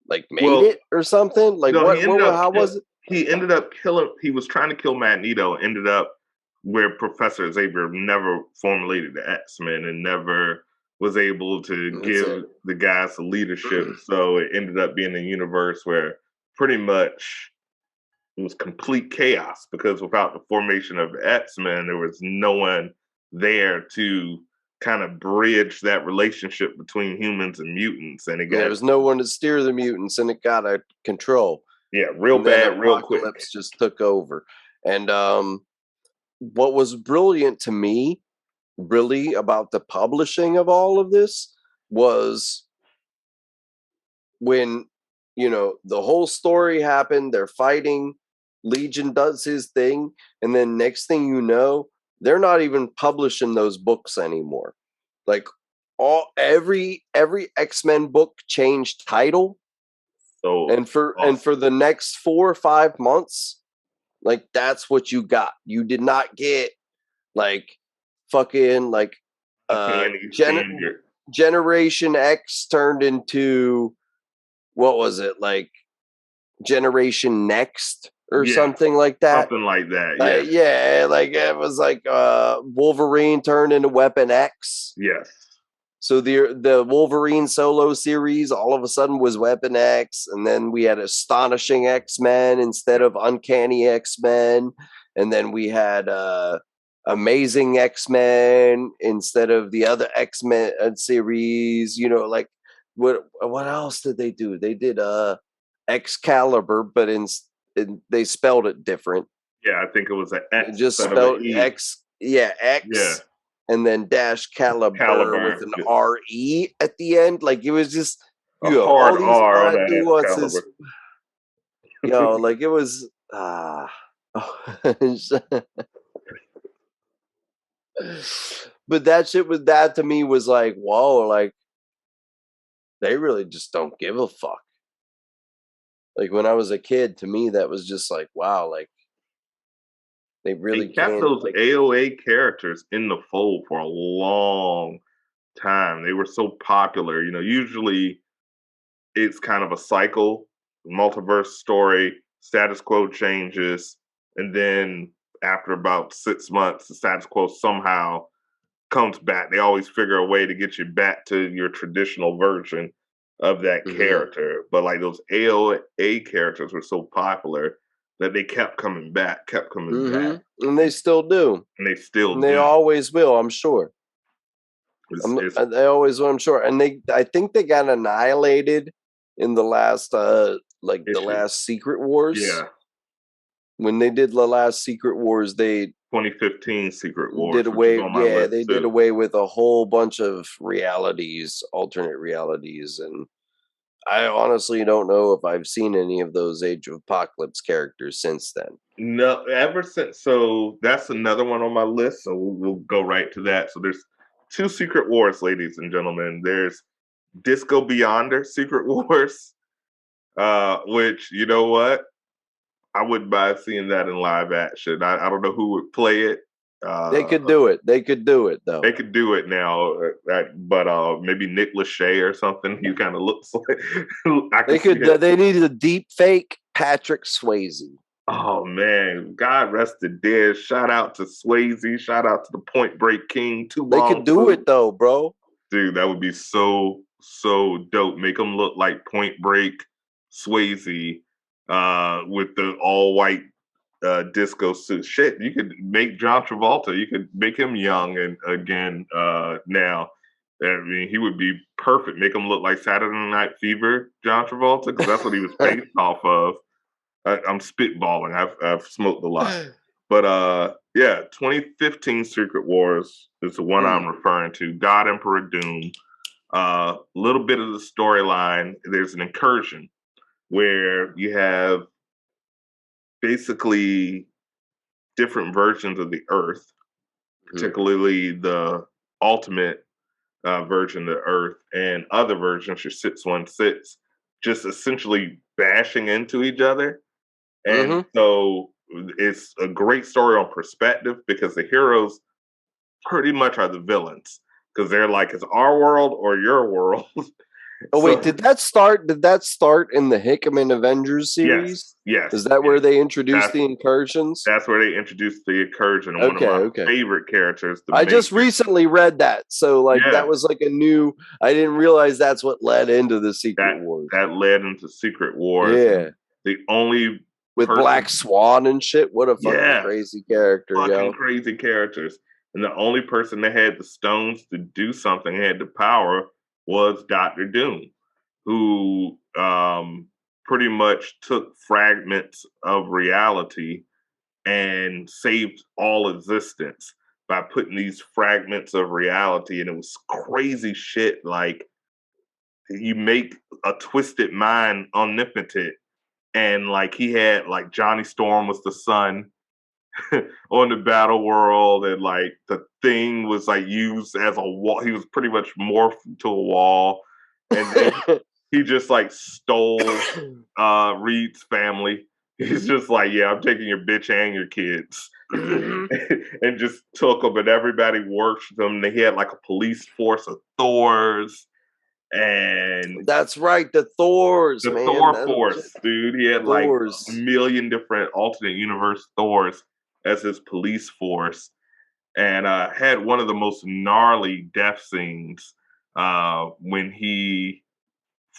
B: like made it or something. Like
A: no,
B: how was it?
A: He ended up killing. He was trying to kill Magneto. Ended up where Professor Xavier never formulated the X-Men and never was able to give the guys the leadership. So it ended up being a universe where pretty much it was complete chaos, because without the formation of the X-Men, there was no one there to kind of bridge that relationship between humans and mutants. And
B: there was no one to steer the mutants, and it got out of control.
A: Yeah, real bad, real quick.
B: Apocalypse just took over. And what was brilliant to me, really, about the publishing of all of this was when, you know, the whole story happened, they're fighting, Legion does his thing, and then next thing you know, they're not even publishing those books anymore. Like every X-Men book changed title.
A: So
B: and for the next 4 or 5 months, like that's what you got. You did not get like fucking like Generation X turned into, what was it, like Generation Next or something like that.
A: Something like that.
B: Yeah, like it was like Wolverine turned into Weapon X.
A: Yes.
B: So the Wolverine solo series all of a sudden was Weapon X, and then we had Astonishing X-Men instead of Uncanny X-Men, and then we had Amazing X-Men instead of the other X-Men series. You know, like what else did they do? They did Excalibur, but they spelled it different.
A: Yeah, I think it was an X.
B: Just spelled X. Yeah, X. Yeah. And then dash Caliber with an R-E at the end. Like it was just
A: hard R on
B: nuances. Like it was but that shit to me was like, whoa, like they really just don't give a fuck. Like when I was a kid, to me that was just like, wow, like they really
A: kept those AOA characters in the fold for a long time. They were so popular. You know, usually it's kind of a cycle, multiverse story, status quo changes, and then after about 6 months, the status quo somehow comes back. They always figure a way to get you back to your traditional version of that character. But like those AOA characters were so popular that they kept coming back.
B: And they still do.
A: And
B: they always will, I'm sure. They always will, I'm sure. And I think they got annihilated in the last the last Secret Wars.
A: Yeah.
B: When they did the last Secret Wars,
A: 2015 Secret Wars
B: did away. Yeah, they did away with a whole bunch of alternate realities, and I honestly don't know if I've seen any of those Age of Apocalypse characters since then.
A: No, ever since. So that's another one on my list. So we'll go right to that. So there's 2 Secret Wars, ladies and gentlemen. There's Disco Beyonder Secret Wars, which, you know what? I wouldn't mind seeing that in live action. I don't know who would play it.
B: They could do it. They could do it, though.
A: They could do it now, but maybe Nick Lachey or something. He kind of looks like
B: They need a deep fake Patrick Swayze.
A: Oh man, God rest the dead. Shout out to Swayze. Shout out to the Point Break King.
B: They could do it though, bro.
A: Dude, that would be so dope. Make them look like Point Break Swayze with the all white disco suit. Shit, you could make John Travolta. You could make him young and again now. I mean, he would be perfect. Make him look like Saturday Night Fever, John Travolta, because that's what he was based off of. I'm spitballing. I've smoked a lot, but 2015 Secret Wars is the one I'm referring to. God Emperor Doom. Little bit of the storyline. There's an incursion where you have basically different versions of the Earth, particularly the ultimate version of Earth, and other versions, your 616, just essentially bashing into each other. And so it's a great story on perspective because the heroes pretty much are the villains because they're like, it's our world or your world.
B: Oh wait, did that start in the Hickman Avengers series?
A: Yes.
B: Is that where they introduced the incursions?
A: That's where they introduced the incursion. And one of my favorite characters.
B: I just recently read that. So like that was like a new, I didn't realize that's what led into the Secret Wars.
A: That led into Secret Wars.
B: Yeah.
A: The only
B: with Black Swan and shit. What a fucking crazy character,
A: fucking crazy characters. And the only person that had the stones to do something, had the power, was Dr. Doom, who pretty much took fragments of reality and saved all existence by putting these fragments of reality. And it was crazy shit. Like, you make a twisted mind omnipotent. And like, he had, like, Johnny Storm was the sun on the battle world, and like the Thing was like used as a wall. He was pretty much morphed to a wall, and then he just like stole Reed's family. He's just like, yeah, I'm taking your bitch and your kids, and just took them, and everybody worshipped them. He had like a police force of Thors. And
B: that's right, the Thors, man.
A: Thor force, dude. He had like a million different alternate universe Thors as his police force, and had one of the most gnarly death scenes when he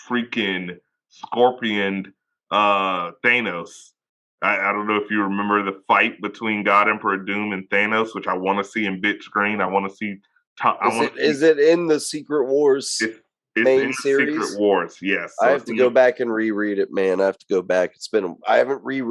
A: freaking scorpioned Thanos. I don't know if you remember the fight between God Emperor Doom and Thanos, which I want to see in bit screen. I want to see.
B: Is it in the Secret Wars?
A: It's main in series? Secret Wars, yes.
B: So I have to go back and reread it, man. I have to go back. It's been I haven't read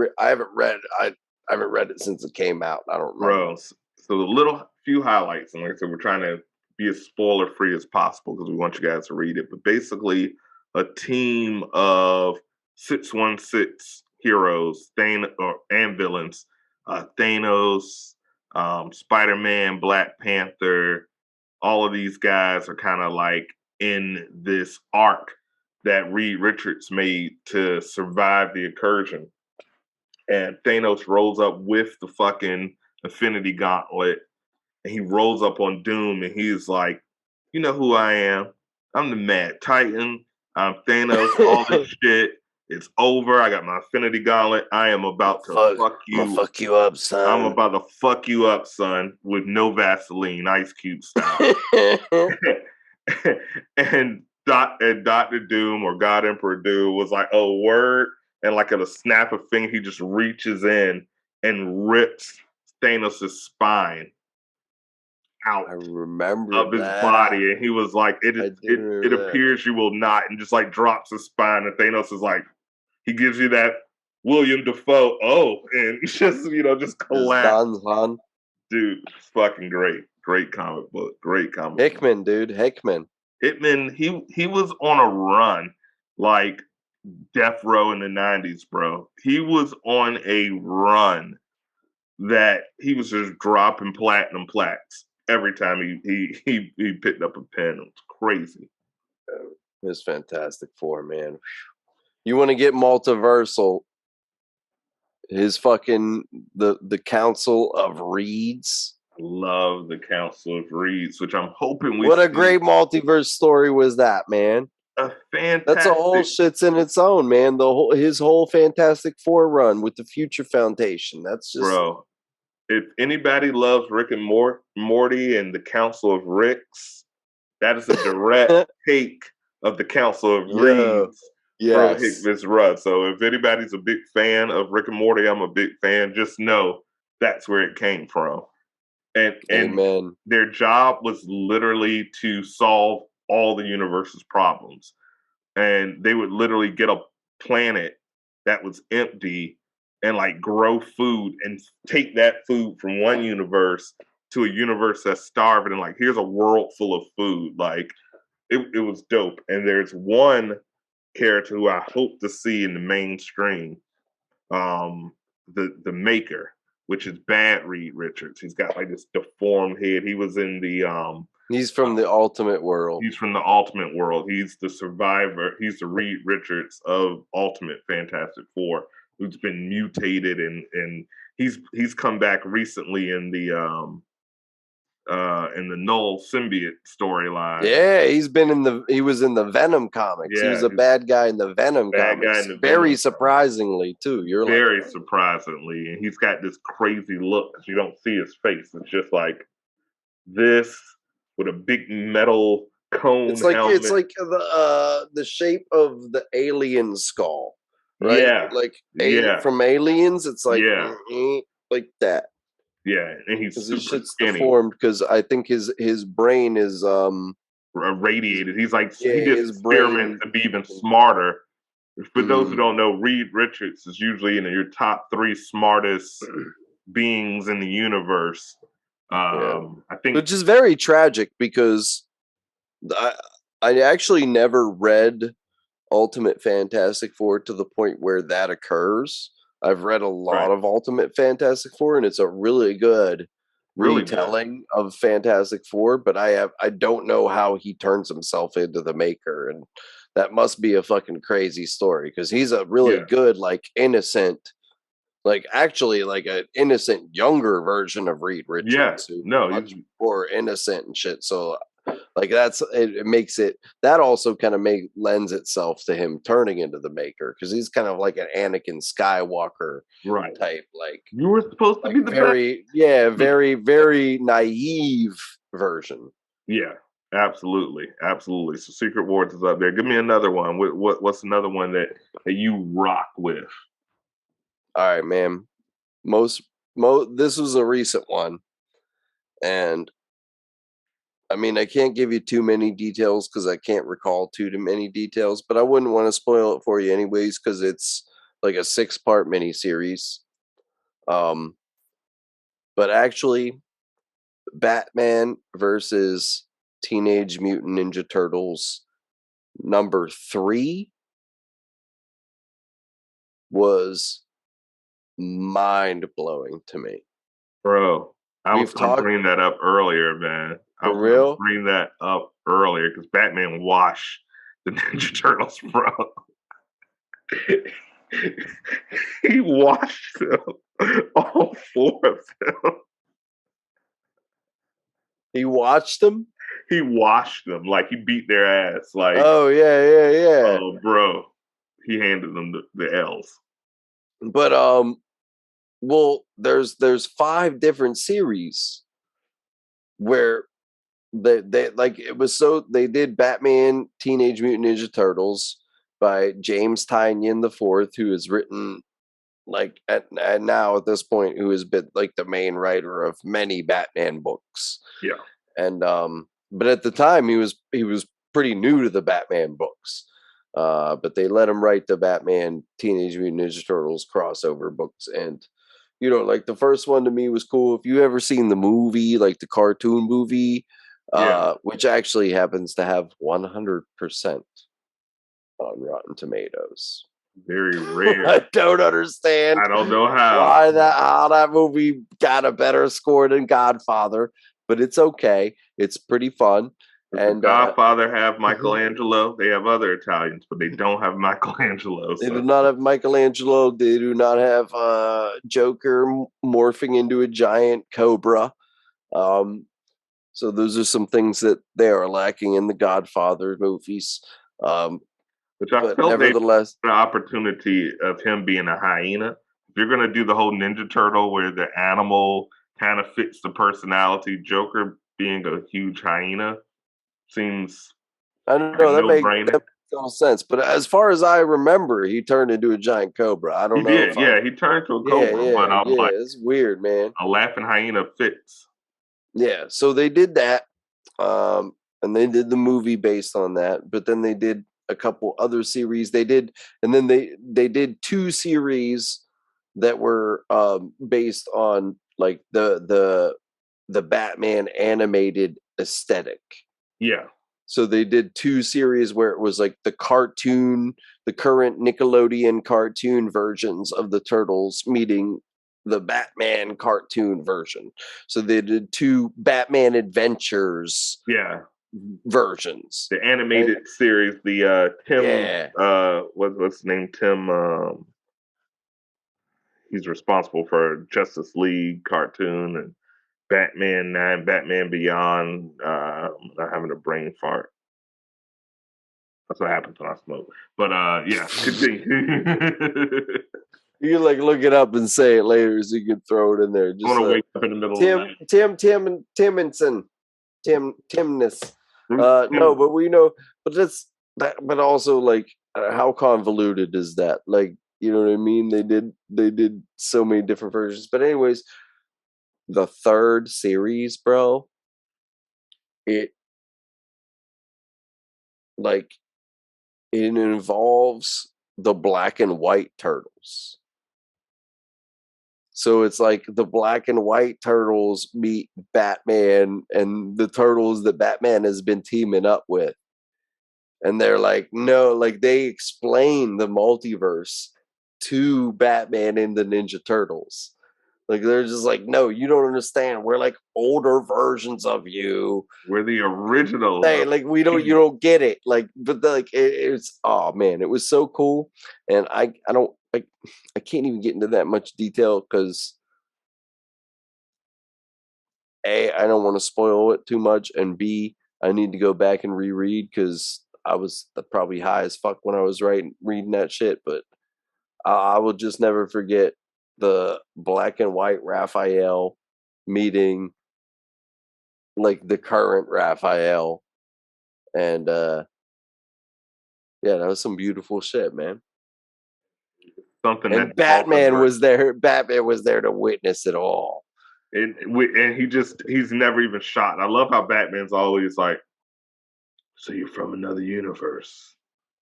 B: it since it came out. I don't remember.
A: Bro, so the few highlights, and like I said, we're trying to be as spoiler free as possible because we want you guys to read it. But basically, a team of 616 heroes, and villains, Thanos, Spider-Man, Black Panther, all of these guys are kind of like in this arc that Reed Richards made to survive the incursion. And Thanos rolls up with the fucking Infinity Gauntlet, and he rolls up on Doom, and he's like, you know who I am? I'm the Mad Titan. I'm Thanos, all this shit. It's over. I got my Infinity Gauntlet. I am about to fuck you.
B: I'm fuck you up, son.
A: I'm about to fuck you up, son, with no Vaseline, Ice Cube style. And Dr. Doom, or God Emperor Doom, was like, oh, word. And like at a snap of finger, he just reaches in and rips Thanos' spine out
B: of his
A: body. And he was like, it appears you will not. And just like drops his spine. And Thanos is like, he gives you that William Dafoe, and just, just collapse. Dude, it's fucking great. Great comic book.
B: Hickman, dude. Hickman,
A: he was on a run like Death Row in the 90s, bro. He was on a run that he was just dropping platinum plaques every time he picked up a pen. It was crazy.
B: It was Fantastic Four, man. You want to get multiversal? His fucking the Council of Reeds.
A: Love the Council of Reeds, which I'm hoping we.
B: What a great multiverse story was that, man!
A: A fantastic.
B: That's a whole shit's in its own, man. His whole Fantastic Four run with the Future Foundation. That's just,
A: bro. If anybody loves Rick and Morty and the Council of Ricks, that is a direct take of the Council of Reeds. From Hickman's run. So if anybody's a big fan of Rick and Morty, I'm a big fan. Just know that's where it came from. And
B: Amen.
A: Their job was literally to solve all the universe's problems. And they would literally get a planet that was empty and like grow food and take that food from one universe to a universe that's starving, and like, here's a world full of food. Like, it was dope. And there's one character who I hope to see in the mainstream, the Maker, which is bad Reed Richards. He's got like this deformed head. He was in the
B: He's from the Ultimate World.
A: He's from the Ultimate World. He's the survivor. He's the Reed Richards of Ultimate Fantastic Four, who's been mutated, and he's come back recently in the Null symbiote storyline.
B: Yeah, he was in the Venom comics.
A: Yeah,
B: he was a bad guy in the Venom comics. Very surprisingly, too.
A: Very surprisingly. And he's got this crazy look because you don't see his face. It's just like this with a big metal cone helmet.
B: It's like the shape of the alien skull. Right?
A: Yeah.
B: Like from Aliens, it's like like that.
A: Yeah, and he's super skinny.
B: Deformed because I think his brain is
A: irradiated. He's like he just experiments to be even smarter. For those who don't know, Reed Richards is usually in your top 3 smartest beings in the universe. I think,
B: which is very tragic because I actually never read Ultimate Fantastic Four to the point where that occurs. I've read a lot of Ultimate Fantastic Four, and it's a really good retelling of Fantastic Four. But I don't know how he turns himself into the Maker, and that must be a fucking crazy story because he's a really good, like innocent, like actually like an innocent younger version of Reed Richards. Much more innocent and shit. So like it makes it that also kind of lends itself to him turning into the Maker because he's kind of like an Anakin Skywalker type. Like
A: you were supposed to be the
B: best. Very very naive version.
A: Yeah, absolutely. So Secret Wars is up there. Give me another one. What's another one that you rock with?
B: All right, man. This was a recent one, and I mean, I can't give you too many details because I can't recall too many details, but I wouldn't want to spoil it for you anyways because it's like a 6-part miniseries. But actually, Batman versus Teenage Mutant Ninja Turtles number 3 was mind-blowing to me.
A: Bro, I was going to bring that up earlier, man. I was going to bring that up earlier because Batman washed the Ninja Turtles, bro. He washed them. All 4 of them.
B: He watched them?
A: He washed them. Like, he beat their ass. Like,
B: oh, yeah.
A: Oh, bro. He handed them the L's.
B: But, well, there's 5 different series where they like it was so they did Batman Teenage Mutant Ninja Turtles by James Tynion IV, who has written like at now at this point who has been like the main writer of many Batman books.
A: Yeah.
B: And but at the time he was pretty new to the Batman books. But they let him write the Batman Teenage Mutant Ninja Turtles crossover books, and you know, like the first one to me was cool. If you ever seen the movie, like the cartoon movie, which actually happens to have 100% on Rotten Tomatoes.
A: Very rare.
B: I don't understand.
A: I don't know how
B: that movie got a better score than Godfather, but it's okay. It's pretty fun. And
A: Godfather have Michelangelo. They have other Italians, but they don't have Michelangelo.
B: They do not have Michelangelo. They do not have Joker morphing into a giant cobra. So those are some things that they are lacking in the Godfather movies.
A: Which I felt nevertheless the opportunity of him being a hyena. If you're going to do the whole Ninja Turtle where the animal kind of fits the personality, Joker being a huge hyena seems
B: I don't know, that makes no sense. But as far as I remember, he turned into a giant cobra. I don't know.
A: He turned to a cobra, but I'm like,
B: it's weird, man.
A: A laughing hyena fits.
B: Yeah, so they did that, and they did the movie based on that. But then they did a couple other series. They did 2 series that were based on like the Batman animated aesthetic.
A: Yeah.
B: So they did 2 series where it was like the current Nickelodeon cartoon versions of the Turtles meeting the Batman cartoon version. So they did 2 Batman Adventures versions.
A: The animated series, the Tim,
B: Yeah.
A: what's his name? Tim, he's responsible for Justice League cartoon and Batman 9, Batman Beyond. I'm not having a brain fart. That's what happens when I smoke. But yeah, continue.
B: You can look it up and say it later, so you can throw it in there. Just
A: I want to wake up in the middle of the night.
B: Timness. No, but we know, but that's that. But also, how convoluted is that? You know what I mean? They did so many different versions. But anyways, the 3rd series, bro, it involves the black and white turtles. So it's the black and white turtles meet Batman and the turtles that Batman has been teaming up with. And they're no, they explain the multiverse to Batman and the Ninja Turtles. They're just no, you don't understand. We're older versions of you.
A: We're the original.
B: Hey, you don't get it. It's, oh man, it was so cool. And I can't even get into that much detail because A, I don't want to spoil it too much, and B, I need to go back and reread because I was probably high as fuck when I was reading that shit. But I will just never forget the black and white Raphael meeting the current Raphael. And yeah, that was some beautiful shit, man. And Batman was there. Batman was there to witness it all.
A: And he's never even shot. I love how Batman's always so you're from another universe.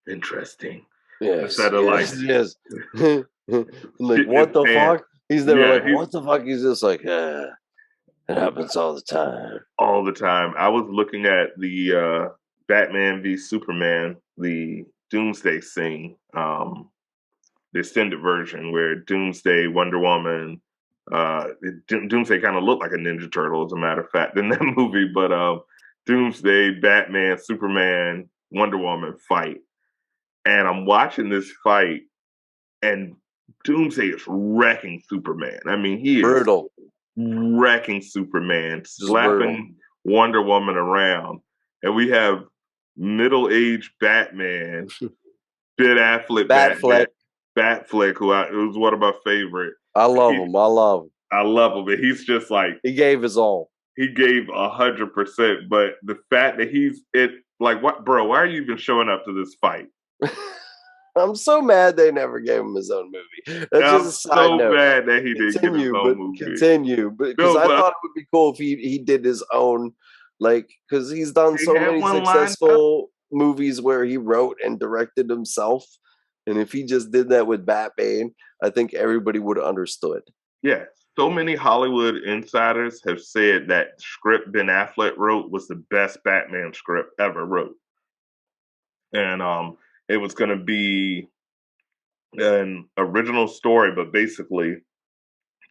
A: Interesting.
B: Yes.
A: Instead of
B: yes. What the fuck? He's never what the fuck? He's just it happens all the time.
A: All the time. I was looking at the Batman v Superman, the Doomsday scene, the extended version where Doomsday, Wonder Woman, Doomsday kind of looked like a Ninja Turtle, as a matter of fact, in that movie. But Doomsday, Batman, Superman, Wonder Woman fight. And I'm watching this fight, and Doomsday is wrecking Superman. I mean, he is
B: brutal.
A: Wrecking Superman, slapping Wonder Woman around. And we have middle-aged Batman, Ben Affleck, Batfleck, who was one of my favorite.
B: I love him.
A: I love him, but he's just
B: he gave his all.
A: He gave 100%. But the fact that he's what, bro? Why are you even showing up to this fight?
B: I'm so mad they never gave him his own movie. That's just a side note.
A: Mad that he didn't get his own movie.
B: Continue, because I thought it would be cool if he did his own, because he's done so many successful movies where he wrote and directed himself, and if he just did that with Batman, I think everybody would have understood.
A: Yeah, so many Hollywood insiders have said that script Ben Affleck wrote was the best Batman script ever wrote, and it was going to be an original story, but basically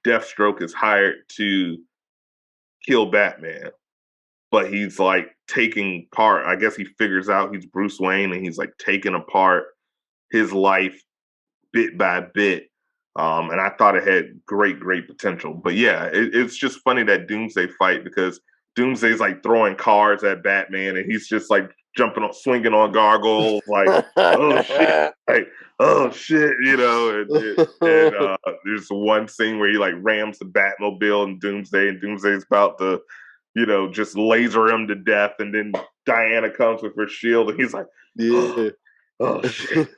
A: Deathstroke is hired to kill Batman, but he's taking part. I guess he figures out he's Bruce Wayne, and he's taking apart his life bit by bit. And I thought it had great potential. But yeah, it's just funny that Doomsday fight, because Doomsday's throwing cars at Batman, and he's just jumping on, swinging on gargoyles, oh shit, you know. And there's one scene where he rams the Batmobile and Doomsday's about to, just laser him to death, and then Diana comes with her shield, and he's oh shit.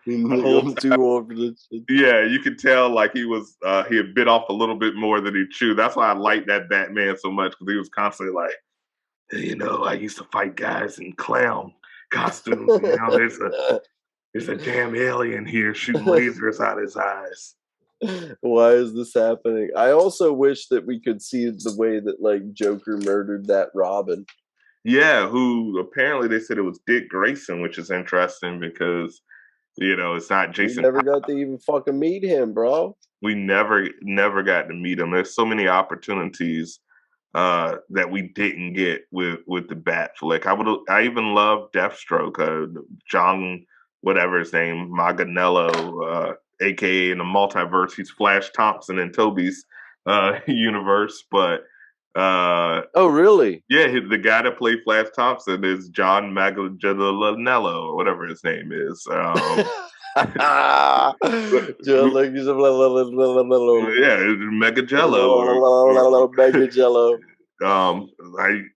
A: I'm too old for this shit. Yeah, you could tell he had bit off a little bit more than he chewed. That's why I like that Batman so much, because he was constantly I used to fight guys in clown costumes. There's a damn alien here shooting lasers out his eyes.
B: Why is this happening? I also wish that we could see the way that Joker murdered that Robin.
A: Yeah, who apparently they said it was Dick Grayson, which is interesting because, it's not Jason.
B: We never got to even fucking meet him, bro.
A: We never got to meet him. There's so many opportunities that we didn't get with the Bat flick. I even love Deathstroke, John, whatever his name, Manganiello, aka in the multiverse, he's Flash Thompson in Toby's universe. But
B: oh, really?
A: yeah, the guy that played Flash Thompson is John Manganiello, or whatever his name is.
B: John
A: Yeah, Mega Jello.
B: Mega Jello.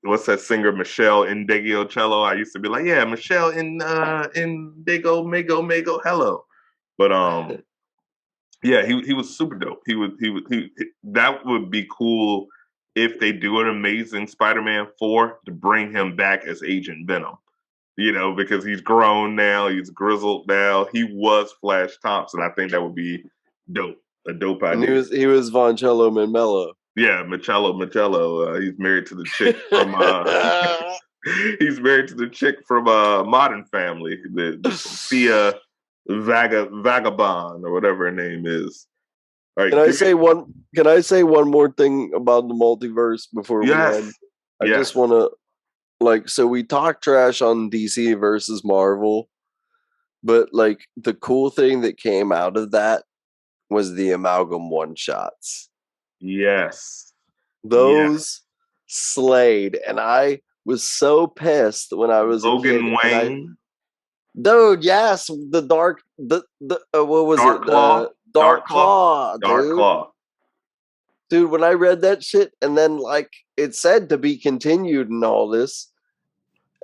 A: What's that singer Michelle Indegocello? I used to be like, yeah, Michelle Indigo Mago hello. But yeah, he was super dope. He that would be cool if they do an Amazing Spider-Man 4 to bring him back as Agent Venom. You know, because he's grown now, he's grizzled now. He was Flash Thompson. I think that would be dope. A dope idea.
B: And he was Voncello Manmello.
A: Yeah, Michello. He's married to the chick from he's married to the chick from Modern Family, the Sophia Vagabond or whatever her name is. All right,
B: Can I say one more thing about the multiverse before we end? I just want to so we talk trash on DC versus Marvel, but like the cool thing that came out of that was the amalgam one-shots.
A: Yes.
B: Those slayed, and I was so pissed when I was
A: Logan
B: a kid.
A: Wayne.
B: Dude, yes, the dark what was
A: Dark
B: it?
A: Claw.
B: Dark Claw.
A: Dark Claw.
B: Dude, when I read that shit and then like it said to be continued and all this,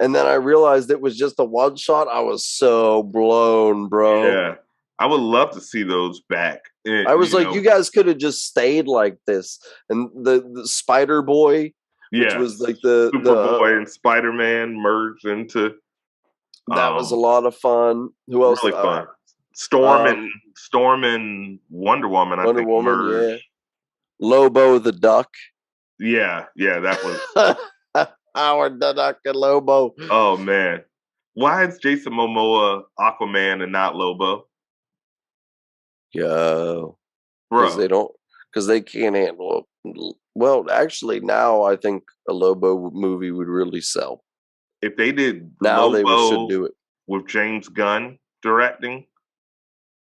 B: and then I realized it was just a one shot, I was so blown, bro.
A: Yeah. I would love to see those back.
B: I was like, you guys could have just stayed like this. And the Spider Boy, which was like the
A: Superboy and Spider-Man merged into
B: that was a lot of fun. Who else?
A: Really fun. Storm and Wonder Woman, I think merged.
B: Yeah. Lobo the Duck.
A: Yeah, that was
B: Howard the Duck and Lobo.
A: Oh man. Why is Jason Momoa Aquaman and not Lobo?
B: Yo. Because they can't handle it. Well, actually now I think a Lobo movie would really sell.
A: If they did
B: now
A: Lobo
B: they should do it
A: with James Gunn directing,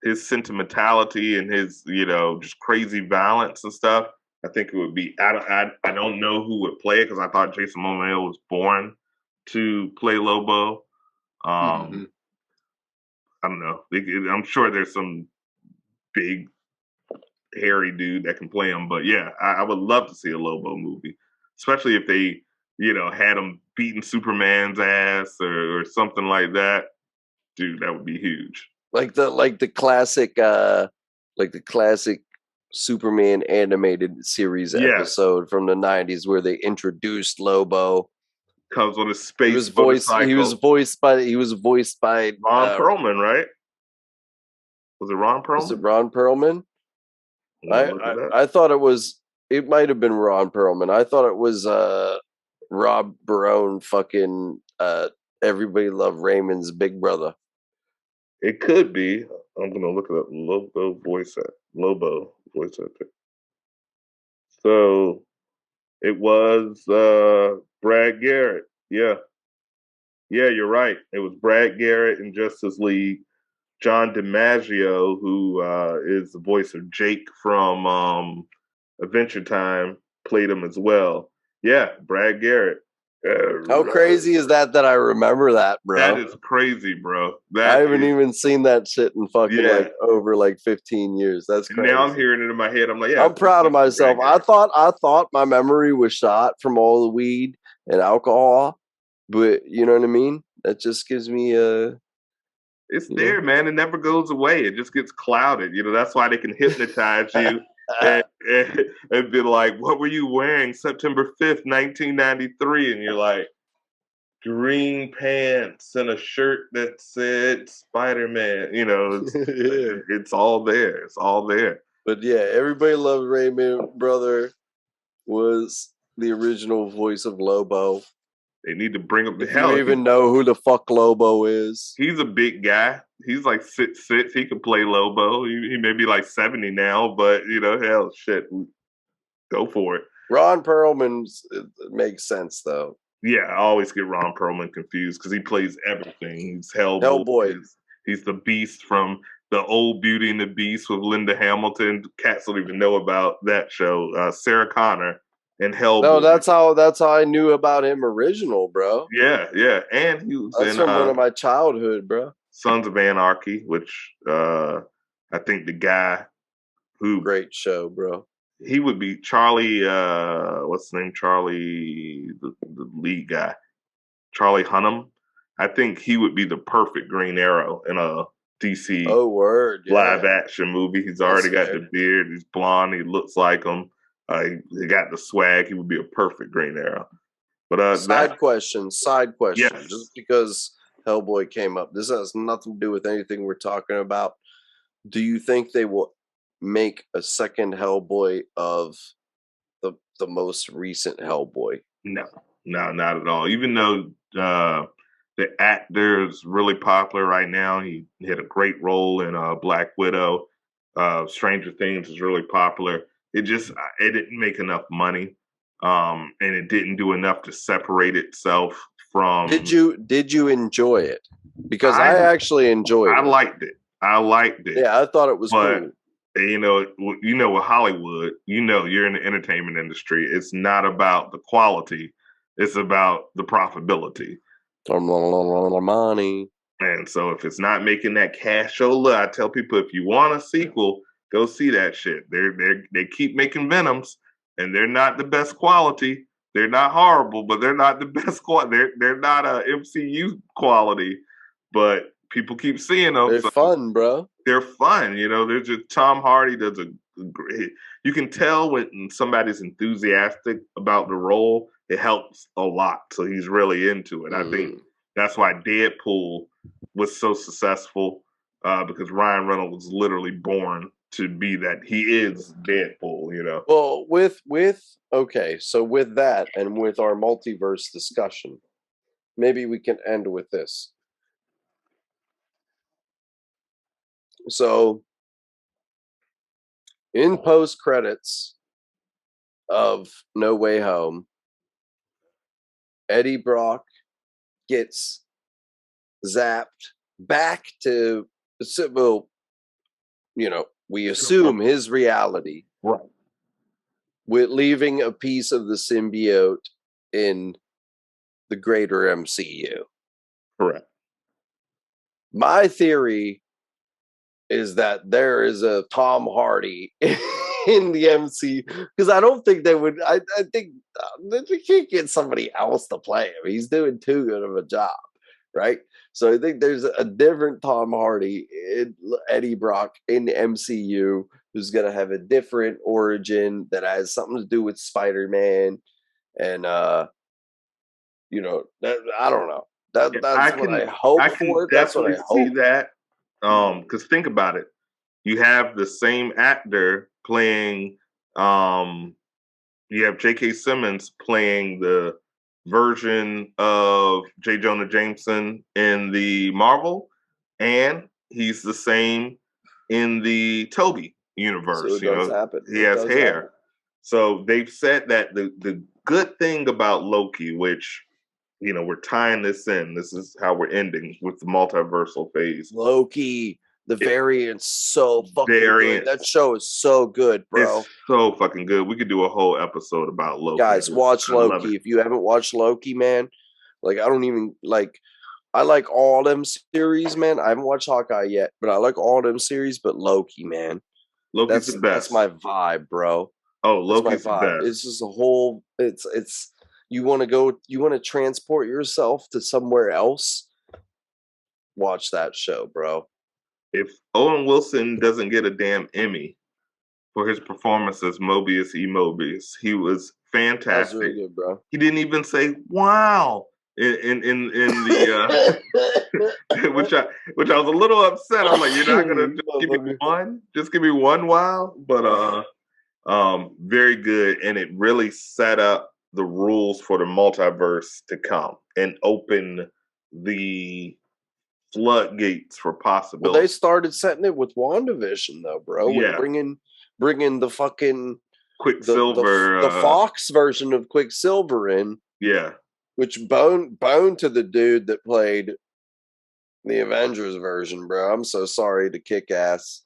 A: his sentimentality and his, just crazy violence and stuff, I think it would be. I don't know who would play it because I thought Jason Momoa was born to play Lobo. I don't know. I'm sure there's some big hairy dude that can play him, but yeah, I would love to see a Lobo movie, especially if they, had him beating Superman's ass or something like that. Dude, that would be huge.
B: Like the classic Superman animated series episode from the 90s where they introduced Lobo.
A: Comes on a space.
B: He was voiced by
A: Ron Perlman, right? Was it Ron Perlman?
B: Was it Ron Perlman? I thought it might have been Ron Perlman. I thought it was Rob Barone, fucking Everybody Loved Raymond's big brother.
A: It could be. I'm gonna look it up. Lobo voice actor. So it was Brad Garrett. Yeah, you're right. It was Brad Garrett in Justice League. John DiMaggio, who is the voice of Jake from Adventure Time, played him as well. Yeah, Brad Garrett.
B: How crazy is that I remember that, bro?
A: That is crazy, bro.
B: I haven't even seen that shit in fucking over 15 years. That's crazy.
A: Now I'm hearing it in my head. I'm like, yeah.
B: I'm proud of myself. I thought my memory was shot from all the weed and alcohol, but you know what I mean? That just gives me
A: it's there, man. It never goes away. It just gets clouded. That's why they can hypnotize you and be like, what were you wearing September 5th, 1993? And you're like, green pants and a shirt that said Spider-Man. It's all there. It's all there.
B: But yeah, Everybody Loved Raymond brother was the original voice of Lobo.
A: They need to bring up the
B: hell. You even know who the fuck Lobo is?
A: He's a big guy. He's like 6'6". He could play Lobo. He may be like 70 now, but hell, shit, go for it.
B: Ron Perlman makes sense though.
A: Yeah, I always get Ron Perlman confused because he plays everything. He's
B: Hellboy.
A: He's the Beast from the old Beauty and the Beast with Linda Hamilton. Cats don't even know about that show. Sarah Connor and Hellboy.
B: No, that's how I knew about him original, bro.
A: Yeah, and he was
B: that's from one of my childhood, bro.
A: Sons of Anarchy, which I think the guy who
B: great show, bro.
A: He would be Charlie. What's the name? Charlie, the lead guy, Charlie Hunnam. I think he would be the perfect Green Arrow in a DC live action movie. He's already got the beard. He's blonde. He looks like him. He got the swag. He would be a perfect Green Arrow. But
B: side question.
A: Yes.
B: Just because Hellboy came up, this has nothing to do with anything we're talking about. Do you think they will make a second Hellboy of the most recent Hellboy?
A: No, not at all. Even though the actor is really popular right now, he had a great role in Black Widow. Stranger Things is really popular. It didn't make enough money, and it didn't do enough to separate itself from.
B: Did you enjoy it? Because I actually enjoyed it.
A: I liked it.
B: Yeah, I thought it was cool.
A: With Hollywood, you're in the entertainment industry. It's not about the quality; it's about the profitability.
B: Money.
A: And so, if it's not making that cash, I tell people, if you want a sequel, go see that shit. They keep making Venoms, and they're not the best quality. They're not horrible, but they're not the best quality. They're not a MCU quality, but people keep seeing them.
B: They're fun, bro.
A: They're fun. There's just Tom Hardy does a great. You can tell when somebody's enthusiastic about the role. It helps a lot. So he's really into it. I think that's why Deadpool was so successful because Ryan Reynolds was literally born to be that. He is Deadpool.
B: Well, so with that and with our multiverse discussion, maybe we can end with this. So, in post credits of No Way Home, Eddie Brock gets zapped back to, we assume his reality,
A: right?
B: With leaving a piece of the symbiote in the greater MCU.
A: Correct.
B: My theory is that there is a Tom Hardy in the MCU, because I don't think they would. I think they can't get somebody else to play him. He's doing too good of a job, right? So I think there's a different Tom Hardy in Eddie Brock in the MCU who's going to have a different origin that has something to do with Spider-Man, and I don't know. That's what I hope for. That's what I hope.
A: See that. Because think about it, you have the same actor playing. You have J.K. Simmons playing the version of J. Jonah Jameson in the Marvel, and he's the same in the Toby universe.
B: So
A: he has hair. So they've said that the good thing about Loki, which we're tying this in. This is how we're ending with the multiversal phase.
B: Loki, the variant's so fucking good. That show is so good, bro.
A: It's so fucking good. We could do a whole episode about Loki.
B: Guys, watch Loki. If you haven't watched Loki, man, I like all them series, man. I haven't watched Hawkeye yet, but I like all them series. But Loki, man,
A: Loki's the best.
B: That's my vibe, bro.
A: Oh, Loki's the best.
B: It's just a whole. It's. You want to transport yourself to somewhere else? Watch that show, bro.
A: If Owen Wilson doesn't get a damn Emmy for his performance as Mobius E. Mobius, he was fantastic.
B: That's really good, bro.
A: He didn't even say "wow" in the which I was a little upset. I'm like, you're not gonna just give me one? Just give me one wow? But very good, and it really set up the rules for the multiverse to come and open the floodgates for possibility.
B: Well, they started setting it with WandaVision, though, bro.
A: Yeah.
B: With bringing the fucking
A: Quicksilver,
B: the Fox version of Quicksilver in.
A: Yeah.
B: Which bone to the dude that played the Avengers version, bro. I'm so sorry to kick ass.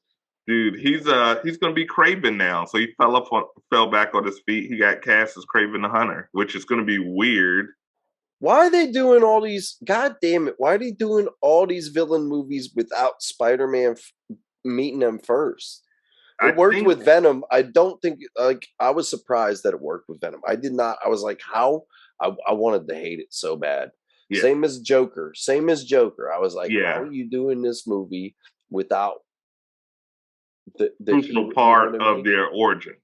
A: Dude, he's gonna be Kraven now. So he fell back on his feet. He got cast as Kraven the Hunter, which is gonna be weird.
B: Why are they doing all these? God damn it! Why are they doing all these villain movies without Spider-Man meeting them first? It worked with Venom. I don't think I was surprised that it worked with Venom. I did not. I was like, how? I wanted to hate it so bad. Yeah. Same as Joker. I was like, how are you doing this movie without the
A: crucial part of their origin?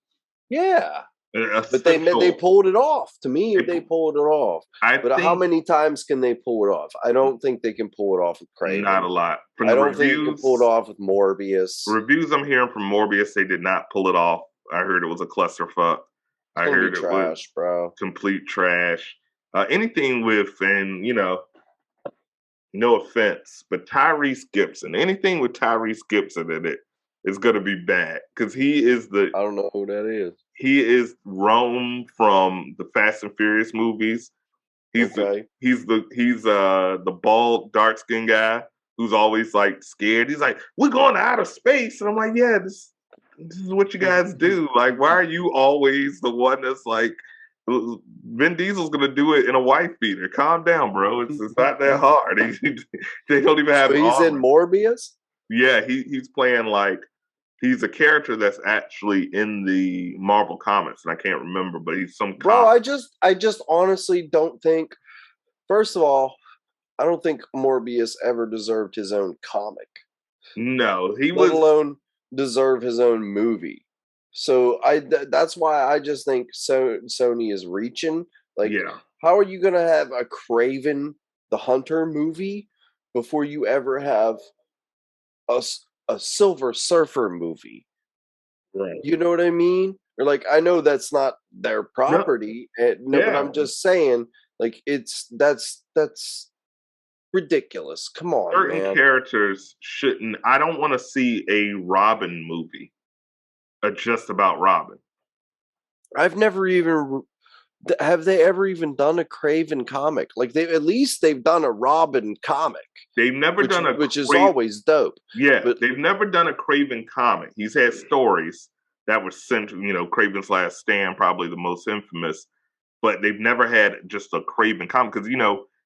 B: Yeah. But they pulled it off. To me, they pulled it off. But how many times can they pull it off? I don't think they can pull it off with Kraven.
A: Not a lot.
B: I don't think they can pull it off with Morbius.
A: Reviews I'm hearing from Morbius, they did not pull it off. I heard it was a clusterfuck. I heard it was
B: bro.
A: Complete trash. Anything with, and no offense, but Tyrese Gibson. Anything with Tyrese Gibson in it is going to be bad because he is I
B: don't know who that is.
A: He is Rome from the Fast and Furious movies. He's the bald, dark-skinned guy who's always like scared. He's like, we're going to outer space. And I'm like, yeah, this is what you guys do. Like, why are you always the one that's like, Vin Diesel's going to do it in a wife beater. Calm down, bro. It's not that hard. They don't even have
B: he's in Morbius?
A: Yeah, he's playing like, he's a character that's actually in the Marvel comics, and I can't remember, but he's some.
B: Bro, I just honestly don't think. First of all, I don't think Morbius ever deserved his own comic.
A: No,
B: let alone deserve his own movie. So that's why I just think Sony is reaching. Like, how are you gonna have a Kraven the Hunter movie before you ever have a Silver Surfer movie?
A: Right.
B: You know what I mean? Or like, I know that's not their property. No, but I'm just saying, like, that's ridiculous. Come on,
A: certain characters shouldn't. I don't want to see a Robin movie just about Robin.
B: I've never even. Have they ever even done a Kraven comic? Like they've done a Robin comic.
A: They've never done
B: which is always dope.
A: Yeah, but they've never done a Kraven comic. He's had stories that were central. Kraven's Last Stand, probably the most infamous. But they've never had just a Kraven comic because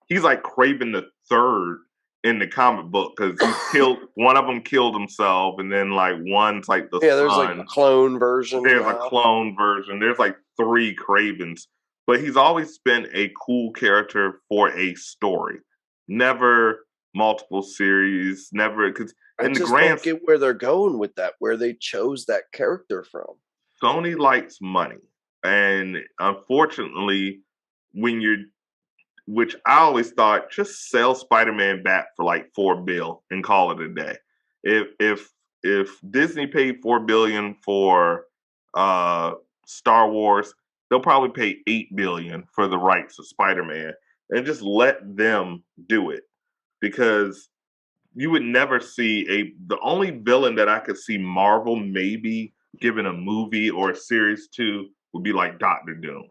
A: he's like Kraven the Third in the comic book because one of them killed himself, and then like one's like the son.
B: There's like a clone version.
A: There's a clone version. There's like 3 Kravens. But he's always been a cool character for a story. Never multiple series. Never, because
B: I just don't get where they're going with that. Where they chose that character from.
A: Sony likes money, and unfortunately, which I always thought, just sell Spider-Man back for like $4 billion and call it a day. If Disney paid $4 billion for Star Wars, they'll probably pay $8 billion for the rights of Spider-Man and just let them do it, because you would never see the only villain that I could see Marvel maybe giving a movie or a series to would be like Doctor Doom,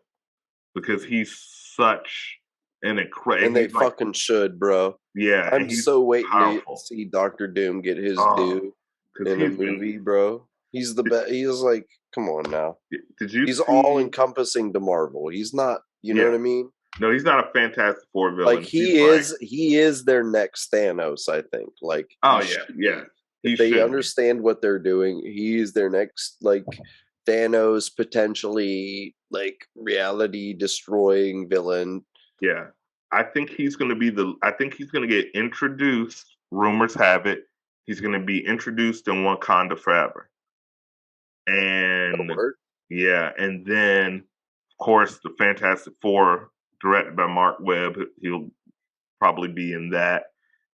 A: because he's such an incredible.
B: And they fucking should, bro.
A: Yeah,
B: I'm so waiting to see Doctor Doom get his due in a movie, bro. He's the best. He's like, come on now. He's all encompassing to Marvel. He's not. You know what I mean?
A: No, he's not a Fantastic Four villain.
B: Like he is their next Thanos, I think. Like, if they understand what they're doing, he's their next like Thanos, potentially like reality destroying villain.
A: Yeah, I think he's going to be I think he's going to get introduced. Rumors have it he's going to be introduced in Wakanda Forever. And and then of course the Fantastic Four, directed by Mark Webb, he'll probably be in that,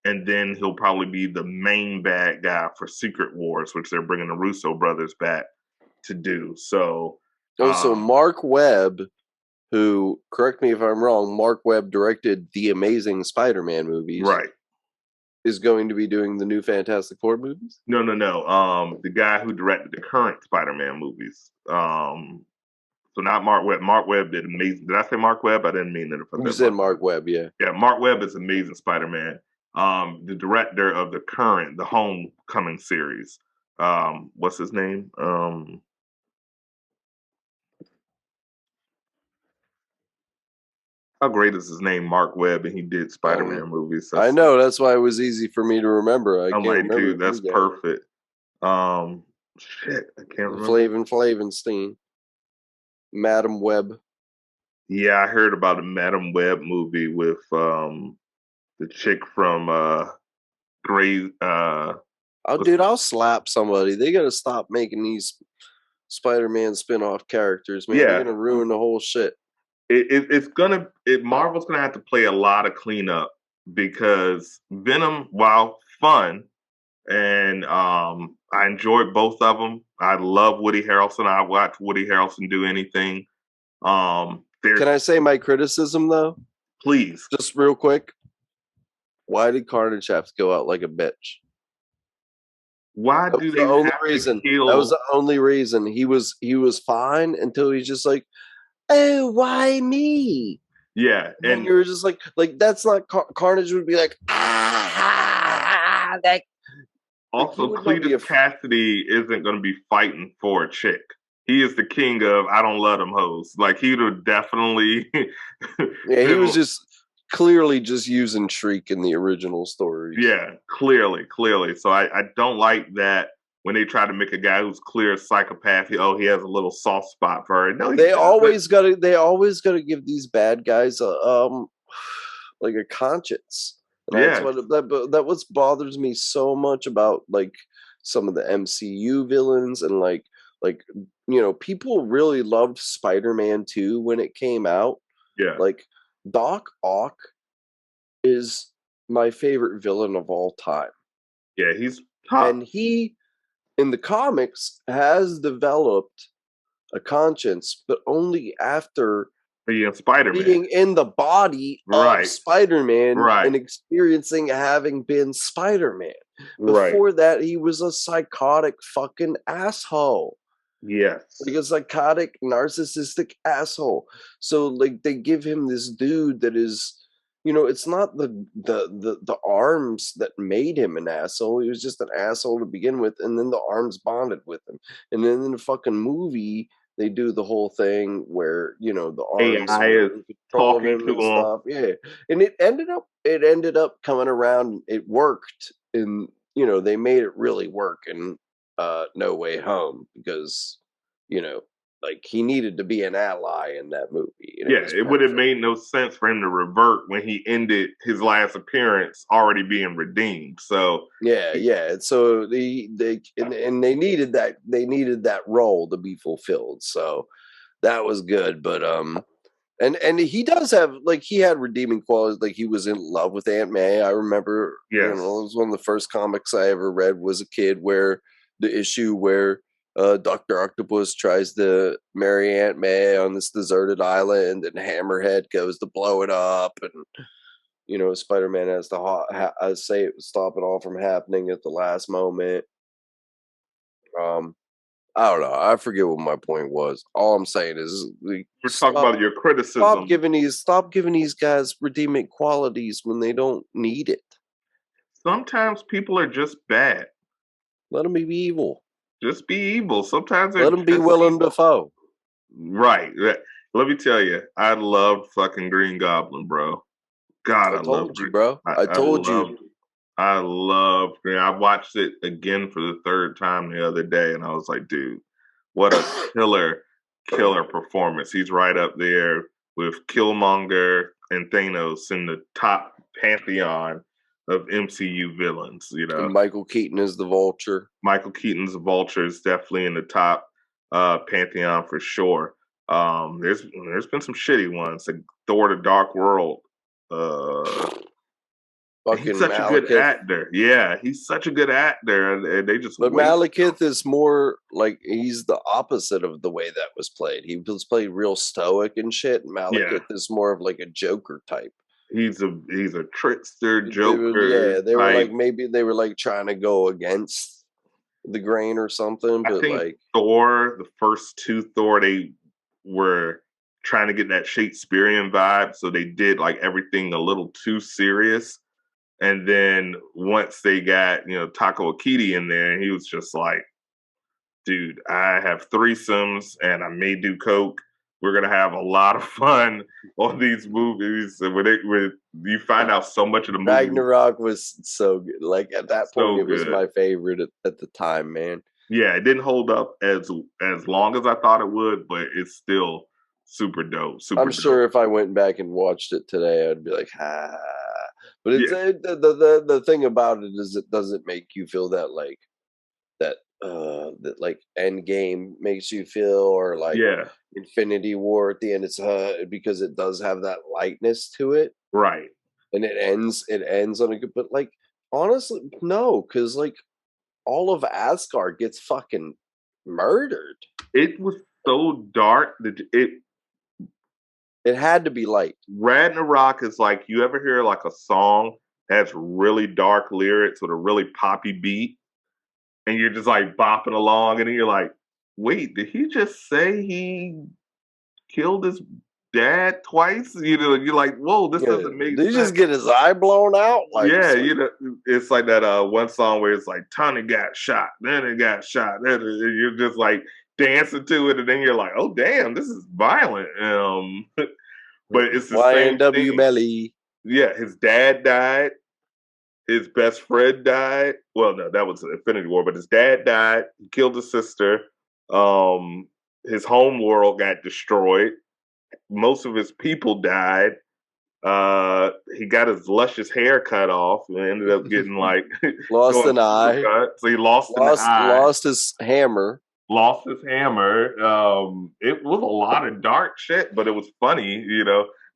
A: and then he'll probably be the main bad guy for Secret Wars, which they're bringing the Russo brothers back to do. So,
B: so Mark Webb, who, correct me if I'm wrong, Mark Webb directed the Amazing Spider-Man movies,
A: right?
B: is going to be doing the new Fantastic Four movies?
A: No. The guy who directed the current Spider-Man movies. So not Mark Webb. Mark Webb did amazing. Did I say Mark Webb? I didn't mean it. If I
B: You said Mark Webb, yeah.
A: Yeah, Mark Webb is amazing Spider-Man. The director of the Homecoming series. What's his name? How great is his name? Mark Webb, and he did Spider-Man movies.
B: I know, that's why it was easy for me to remember. I
A: I'm
B: can't
A: like,
B: remember.
A: dude, that's perfect. Shit, I can't remember.
B: Flavenstein. Madam Web.
A: Yeah, I heard about a Madam Web movie with the chick from Grey.
B: Dude, I'll slap somebody. They gotta stop making these Spider-Man spin-off characters, man. They're gonna ruin the whole shit.
A: Marvel's gonna have to play a lot of cleanup because Venom, while fun, and I enjoyed both of them. I love Woody Harrelson. I watch Woody Harrelson do anything.
B: Can I say my criticism though?
A: Please,
B: just real quick. Why did Carnage have to go out like a bitch?
A: Why do they have to kill?
B: That was the only reason. He was fine until he's just like, oh, why me?
A: Yeah,
B: and you were just like that's not Carnage would be like that.
A: Also, Cletus Cassidy isn't going to be fighting for a chick. He is the king of I don't love them hoes. Like he would have definitely.
B: Yeah, he was just clearly just using Shriek in the original story.
A: Yeah, clearly. So I don't like that when they try to make a guy who's clear psychopath. He has a little soft spot for her. No,
B: they always gotta give these bad guys like a conscience. And that's what bothers me so much about like some of the MCU villains and like people really loved Spider-Man 2 when it came out.
A: Yeah,
B: like Doc Ock is my favorite villain of all time.
A: Yeah, he's top.
B: And he in the comics has developed a conscience, but only after
A: being Spider-Man,
B: being in the body of Spider-Man, and experiencing having been Spider-Man. Before that, he was a psychotic fucking asshole.
A: Yes,
B: like a psychotic, narcissistic asshole. So, like, they give him this dude that is, it's not the arms that made him an asshole. He was just an asshole to begin with, and then the arms bonded with him. And then in the fucking movie, they do the whole thing where the arms
A: is talking to him.
B: Stuff. Yeah, and it ended up coming around. It worked, and they made it really work in No Way Home because like he needed to be an ally in that movie.
A: It would have made no sense for him to revert when he ended his last appearance already being redeemed. So
B: yeah. So they needed that. They needed that role to be fulfilled. So that was good. But and he does have he had redeeming qualities. Like he was in love with Aunt May. I remember.
A: Yes.
B: It was one of the first comics I ever read. Was a kid where the issue where Dr. Octopus tries to marry Aunt May on this deserted island, and Hammerhead goes to blow it up, and Spider-Man has to stop it all from happening at the last moment. I don't know. I forget what my point was. All I'm saying is
A: we're talking about your criticism.
B: Stop giving these guys redeeming qualities when they don't need it.
A: Sometimes people are just bad.
B: Let them be evil.
A: Just be evil. Sometimes
B: let them be Willem Dafoe.
A: Right. Let me tell you, I loved fucking Green Goblin, bro. God, I
B: told you, bro. I told you.
A: I love. I watched it again for the third time the other day, and I was like, dude, what a killer performance. He's right up there with Killmonger and Thanos in the top pantheon of MCU villains,
B: And Michael Keaton is the Vulture.
A: Michael Keaton's the Vulture is definitely in the top pantheon for sure. There's been some shitty ones, like Thor: The Dark World. He's such a good actor. Yeah, he's such a good actor, and they just.
B: But Malekith is more like he's the opposite of the way that was played. He was played real stoic and shit. And Malekith is more of like a Joker type.
A: He's a trickster, joker
B: They were
A: type.
B: like, maybe they were like trying to go against the grain or something. But
A: I think
B: like
A: Thor, the first two Thor, they were trying to get that Shakespearean vibe, so they did like everything a little too serious. And then once they got, Taika Waititi in there, he was just like, dude, I have threesomes and I may do coke. We're gonna have a lot of fun on these movies. And when you find out so much of the movie,
B: Ragnarok was so good. Like at that point,
A: so
B: it was my favorite at the time, man.
A: Yeah, it didn't hold up as long as I thought it would, but it's still super dope.
B: I'm sure if I went back and watched it today, I'd be like, ha. But it's the thing about it is it doesn't make you feel that like that like Endgame makes you feel, or like Infinity War at the end. It's because it does have that lightness to it,
A: right?
B: And it ends on a good. But like honestly, no, because like all of Asgard gets fucking murdered.
A: It was so dark that
B: it had to be light.
A: Ragnarok is like, you ever hear like a song that's really dark lyrics with a really poppy beat, and you're just like bopping along, and then you're like, wait, did he just say he killed his dad twice? You're like, whoa, this doesn't make sense.
B: Did he just get his eye blown out?
A: Like, yeah, it's like that one song where it's like, Tony got shot, then it got shot, then you're just like dancing to it, and then you're like, oh damn, this is violent. But it's the same thing.
B: Melly.
A: Yeah, his dad died. His best friend died. Well, no, that was Infinity War, but his dad died. He killed his sister. His home world got destroyed. Most of his people died. He got his luscious hair cut off and ended up getting like
B: lost an eye.
A: So he lost an eye.
B: Lost his hammer.
A: Lost his hammer. It was a lot of dark shit, but it was funny,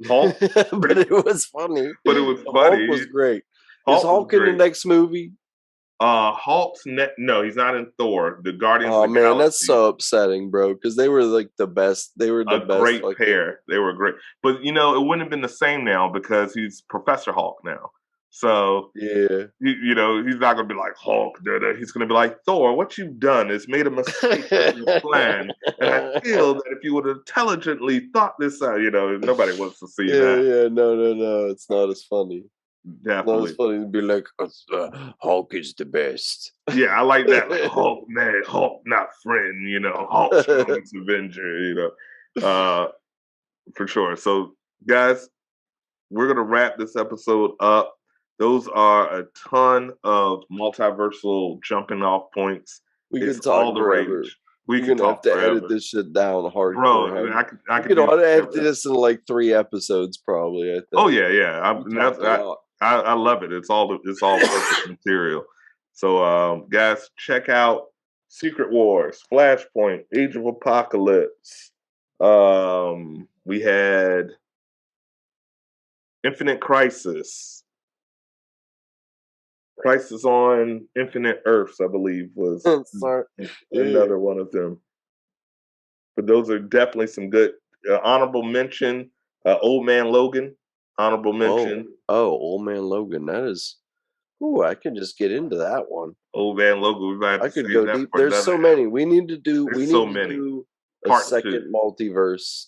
A: Hulk,
B: but it was funny.
A: But it was funny.
B: Hulk was great. Is Hulk in the next movie?
A: Hulk's no, he's not in Thor. The Guardians.
B: Oh man, that's so upsetting, bro. Because they were like the best. They were the best.
A: Great pair. They were great, but it wouldn't have been the same now because he's Professor Hulk now. So
B: yeah,
A: he's not gonna be like Hulk. He's gonna be like Thor. What you've done is made a mistake in your plan, and I feel that if you would have intelligently thought this out, nobody wants to see that.
B: Yeah, no, it's not as funny.
A: Definitely.
B: It's funny to be like, Hulk is the best.
A: Yeah, I like that. Like, Hulk, man, Hulk, not friend, Hulk, strongest Avenger, for sure. So, guys, we're going to wrap this episode up. Those are a ton of multiversal jumping off points.
B: We can talk all the rage. We're going to have to edit this shit down hardcore.
A: Bro, I could
B: edit this in like 3 episodes, probably, I think.
A: Oh, yeah. I love it. It's all perfect material. So, guys, check out Secret Wars, Flashpoint, Age of Apocalypse. We had Infinite Crisis, Crisis on Infinite Earths, I believe, was another one of them. But those are definitely some good honorable mention. Old Man Logan. Honorable mention.
B: Old Man Logan. That is. Ooh, I could just get into that one.
A: Old Man Logan.
B: I could go deep. There's so many. We need to do. Do a second multiverse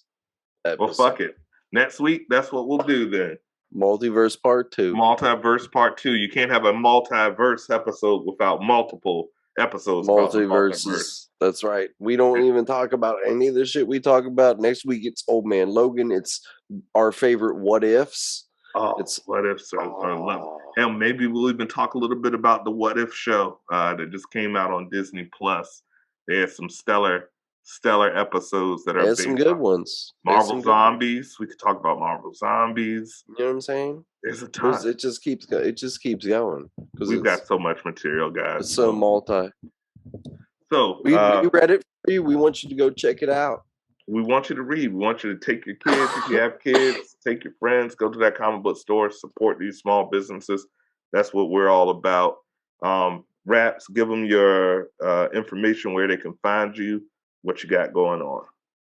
B: episode.
A: Well, fuck it. Next week, that's what we'll do then.
B: Multiverse Part 2.
A: Multiverse Part 2. You can't have a multiverse episode without multiple episodes.
B: Multiverses. That's right. We don't even talk about any of this shit we talk about. Next week, it's Old Man Logan. It's our favorite what ifs.
A: It's what ifs are and maybe we'll even talk a little bit about the What If show that just came out on Disney Plus. They had some stellar episodes that are
B: some good ones.
A: Marvel Zombies. We could talk about Marvel Zombies.
B: You know what I'm saying?
A: There's a ton.
B: It just keeps going.
A: We've got so much material, guys.
B: It's so multi.
A: So
B: we read it for you. We want you to go check it out.
A: We want you to read. We want you to take your kids, if you have kids, take your friends, go to that comic book store, support these small businesses. That's what we're all about. Raps, give them your information where they can find you, what you got going on.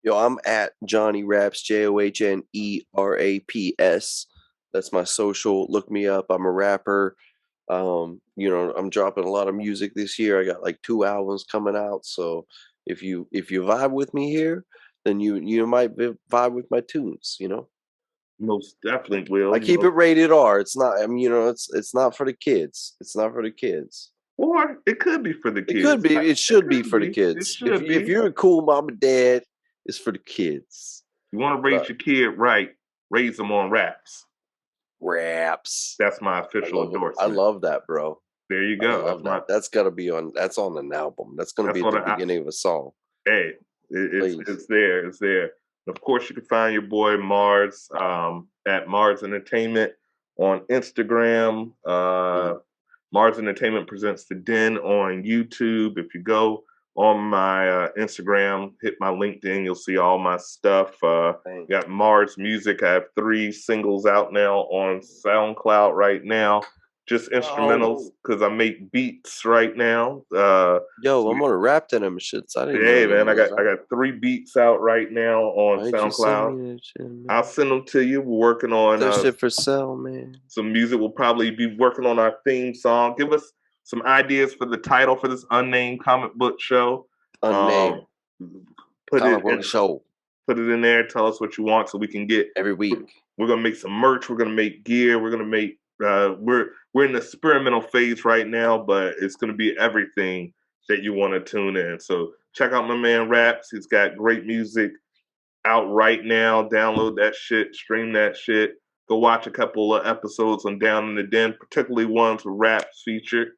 B: Yo, I'm at John-E-Raps, JOHNERAPS That's my social. Look me up. I'm a rapper. I'm dropping a lot of music this year. I got like 2 albums coming out. So if you vibe with me here, then you might vibe with my tunes.
A: Most definitely will.
B: I keep it rated R. It's not. I mean, it's not for the kids. It's not for the kids.
A: Or it could be for the
B: It
A: kids.
B: could be. It should be for the
A: It
B: kids.
A: should be.
B: If you're a cool mom and dad, it's for the kids.
A: You want to raise your kid right, raise them on raps.
B: Raps.
A: That's my official endorsement.
B: I love that, bro.
A: There you go.
B: I love that. That's gotta be on. That's on an album. That's gonna be at the beginning of a song.
A: Hey, it's there. It's there. And of course, you can find your boy Marz at Marz Entertainment on Instagram. Marz Entertainment presents the D.E.N on YouTube. If you go on my Instagram, hit my LinkedIn, you'll see all my stuff. Got Marz Music. I have 3 singles out now on SoundCloud right now. Just instrumentals because I make beats right now.
B: I'm gonna rap to them shits. I didn't
A: know. Man, I got 3 beats out right now on SoundCloud. I'll send them to you. We're working on
B: that shit for sale, man.
A: Some music. We'll probably be working on our theme song. Give us some ideas for the title for this Unnamed Comic Book Show.
B: Unnamed Comic Book Show.
A: Put it in there. Tell us what you want so we can get
B: every week.
A: We're gonna make some merch. We're gonna make gear. We're gonna make. We're in the experimental phase right now, but it's gonna be everything that you want to tune in. So check out my man Raps. He's got great music out right now. Download that shit. Stream that shit. Go watch a couple of episodes on Down in the Den, particularly ones with Raps featured.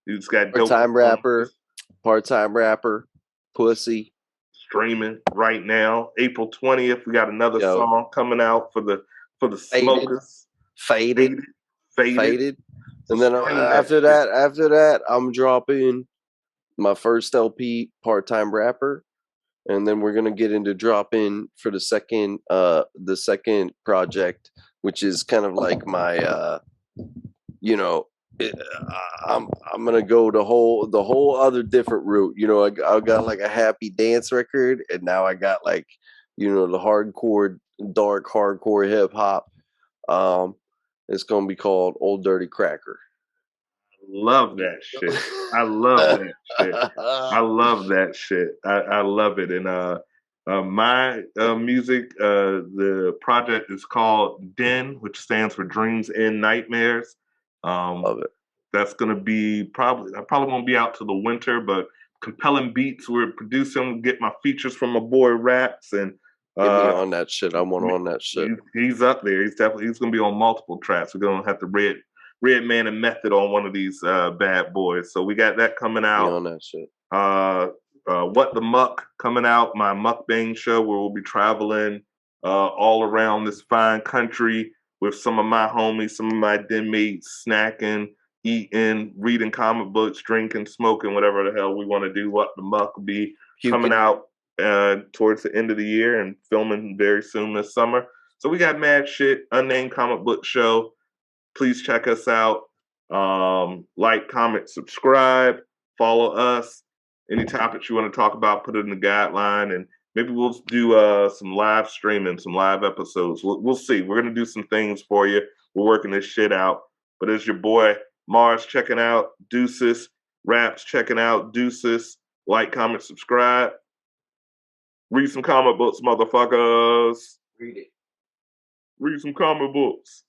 A: He's got
B: part-time rapper, pussy.
A: Streaming right now. April 20th, we got another song coming out for the smokers.
B: Faded. And then after that, I'm dropping my first LP, Part-Time Rapper. And then we're gonna get into dropping for the second project, which is kind of like my I'm gonna go the whole other different route. I got like a happy dance record, and now I got like the hardcore, dark hardcore hip hop. It's gonna be called Old Dirty Cracker.
A: Love that shit. I love that shit. I love that shit. I love it. And my music, the project is called D.E.N, which stands for Dreams and Nightmares.
B: Love it.
A: That's gonna be probably won't be out till the winter, but compelling beats. We're producing. Get my features from my boy Raps and.
B: Get me on that shit. I want on that shit.
A: He's up there. He's gonna be on multiple tracks. We're gonna have to Redman and Method on one of these bad boys. So we got that coming out.
B: On that shit.
A: What the Muck coming out, my mukbang show where we'll be traveling all around this fine country with some of my homies, some of my den mates, snacking, eating, reading comic books, drinking, smoking, whatever the hell we want to do. What the Muck will be coming out towards the end of the year and filming very soon this summer. So we got mad shit, Unnamed Comic Book Show. Please check us out. Like, comment, subscribe, follow us. Any topics you want to talk about, put it in the guideline, and maybe we'll do some live streaming, some live episodes. We'll see. We're going to do some things for you. We're working this shit out. But it's your boy, Marz, checking out. Deuces. Raps, checking out. Deuces. Like, comment, subscribe. Read some comic books, motherfuckers.
B: Read it.
A: Read some comic books.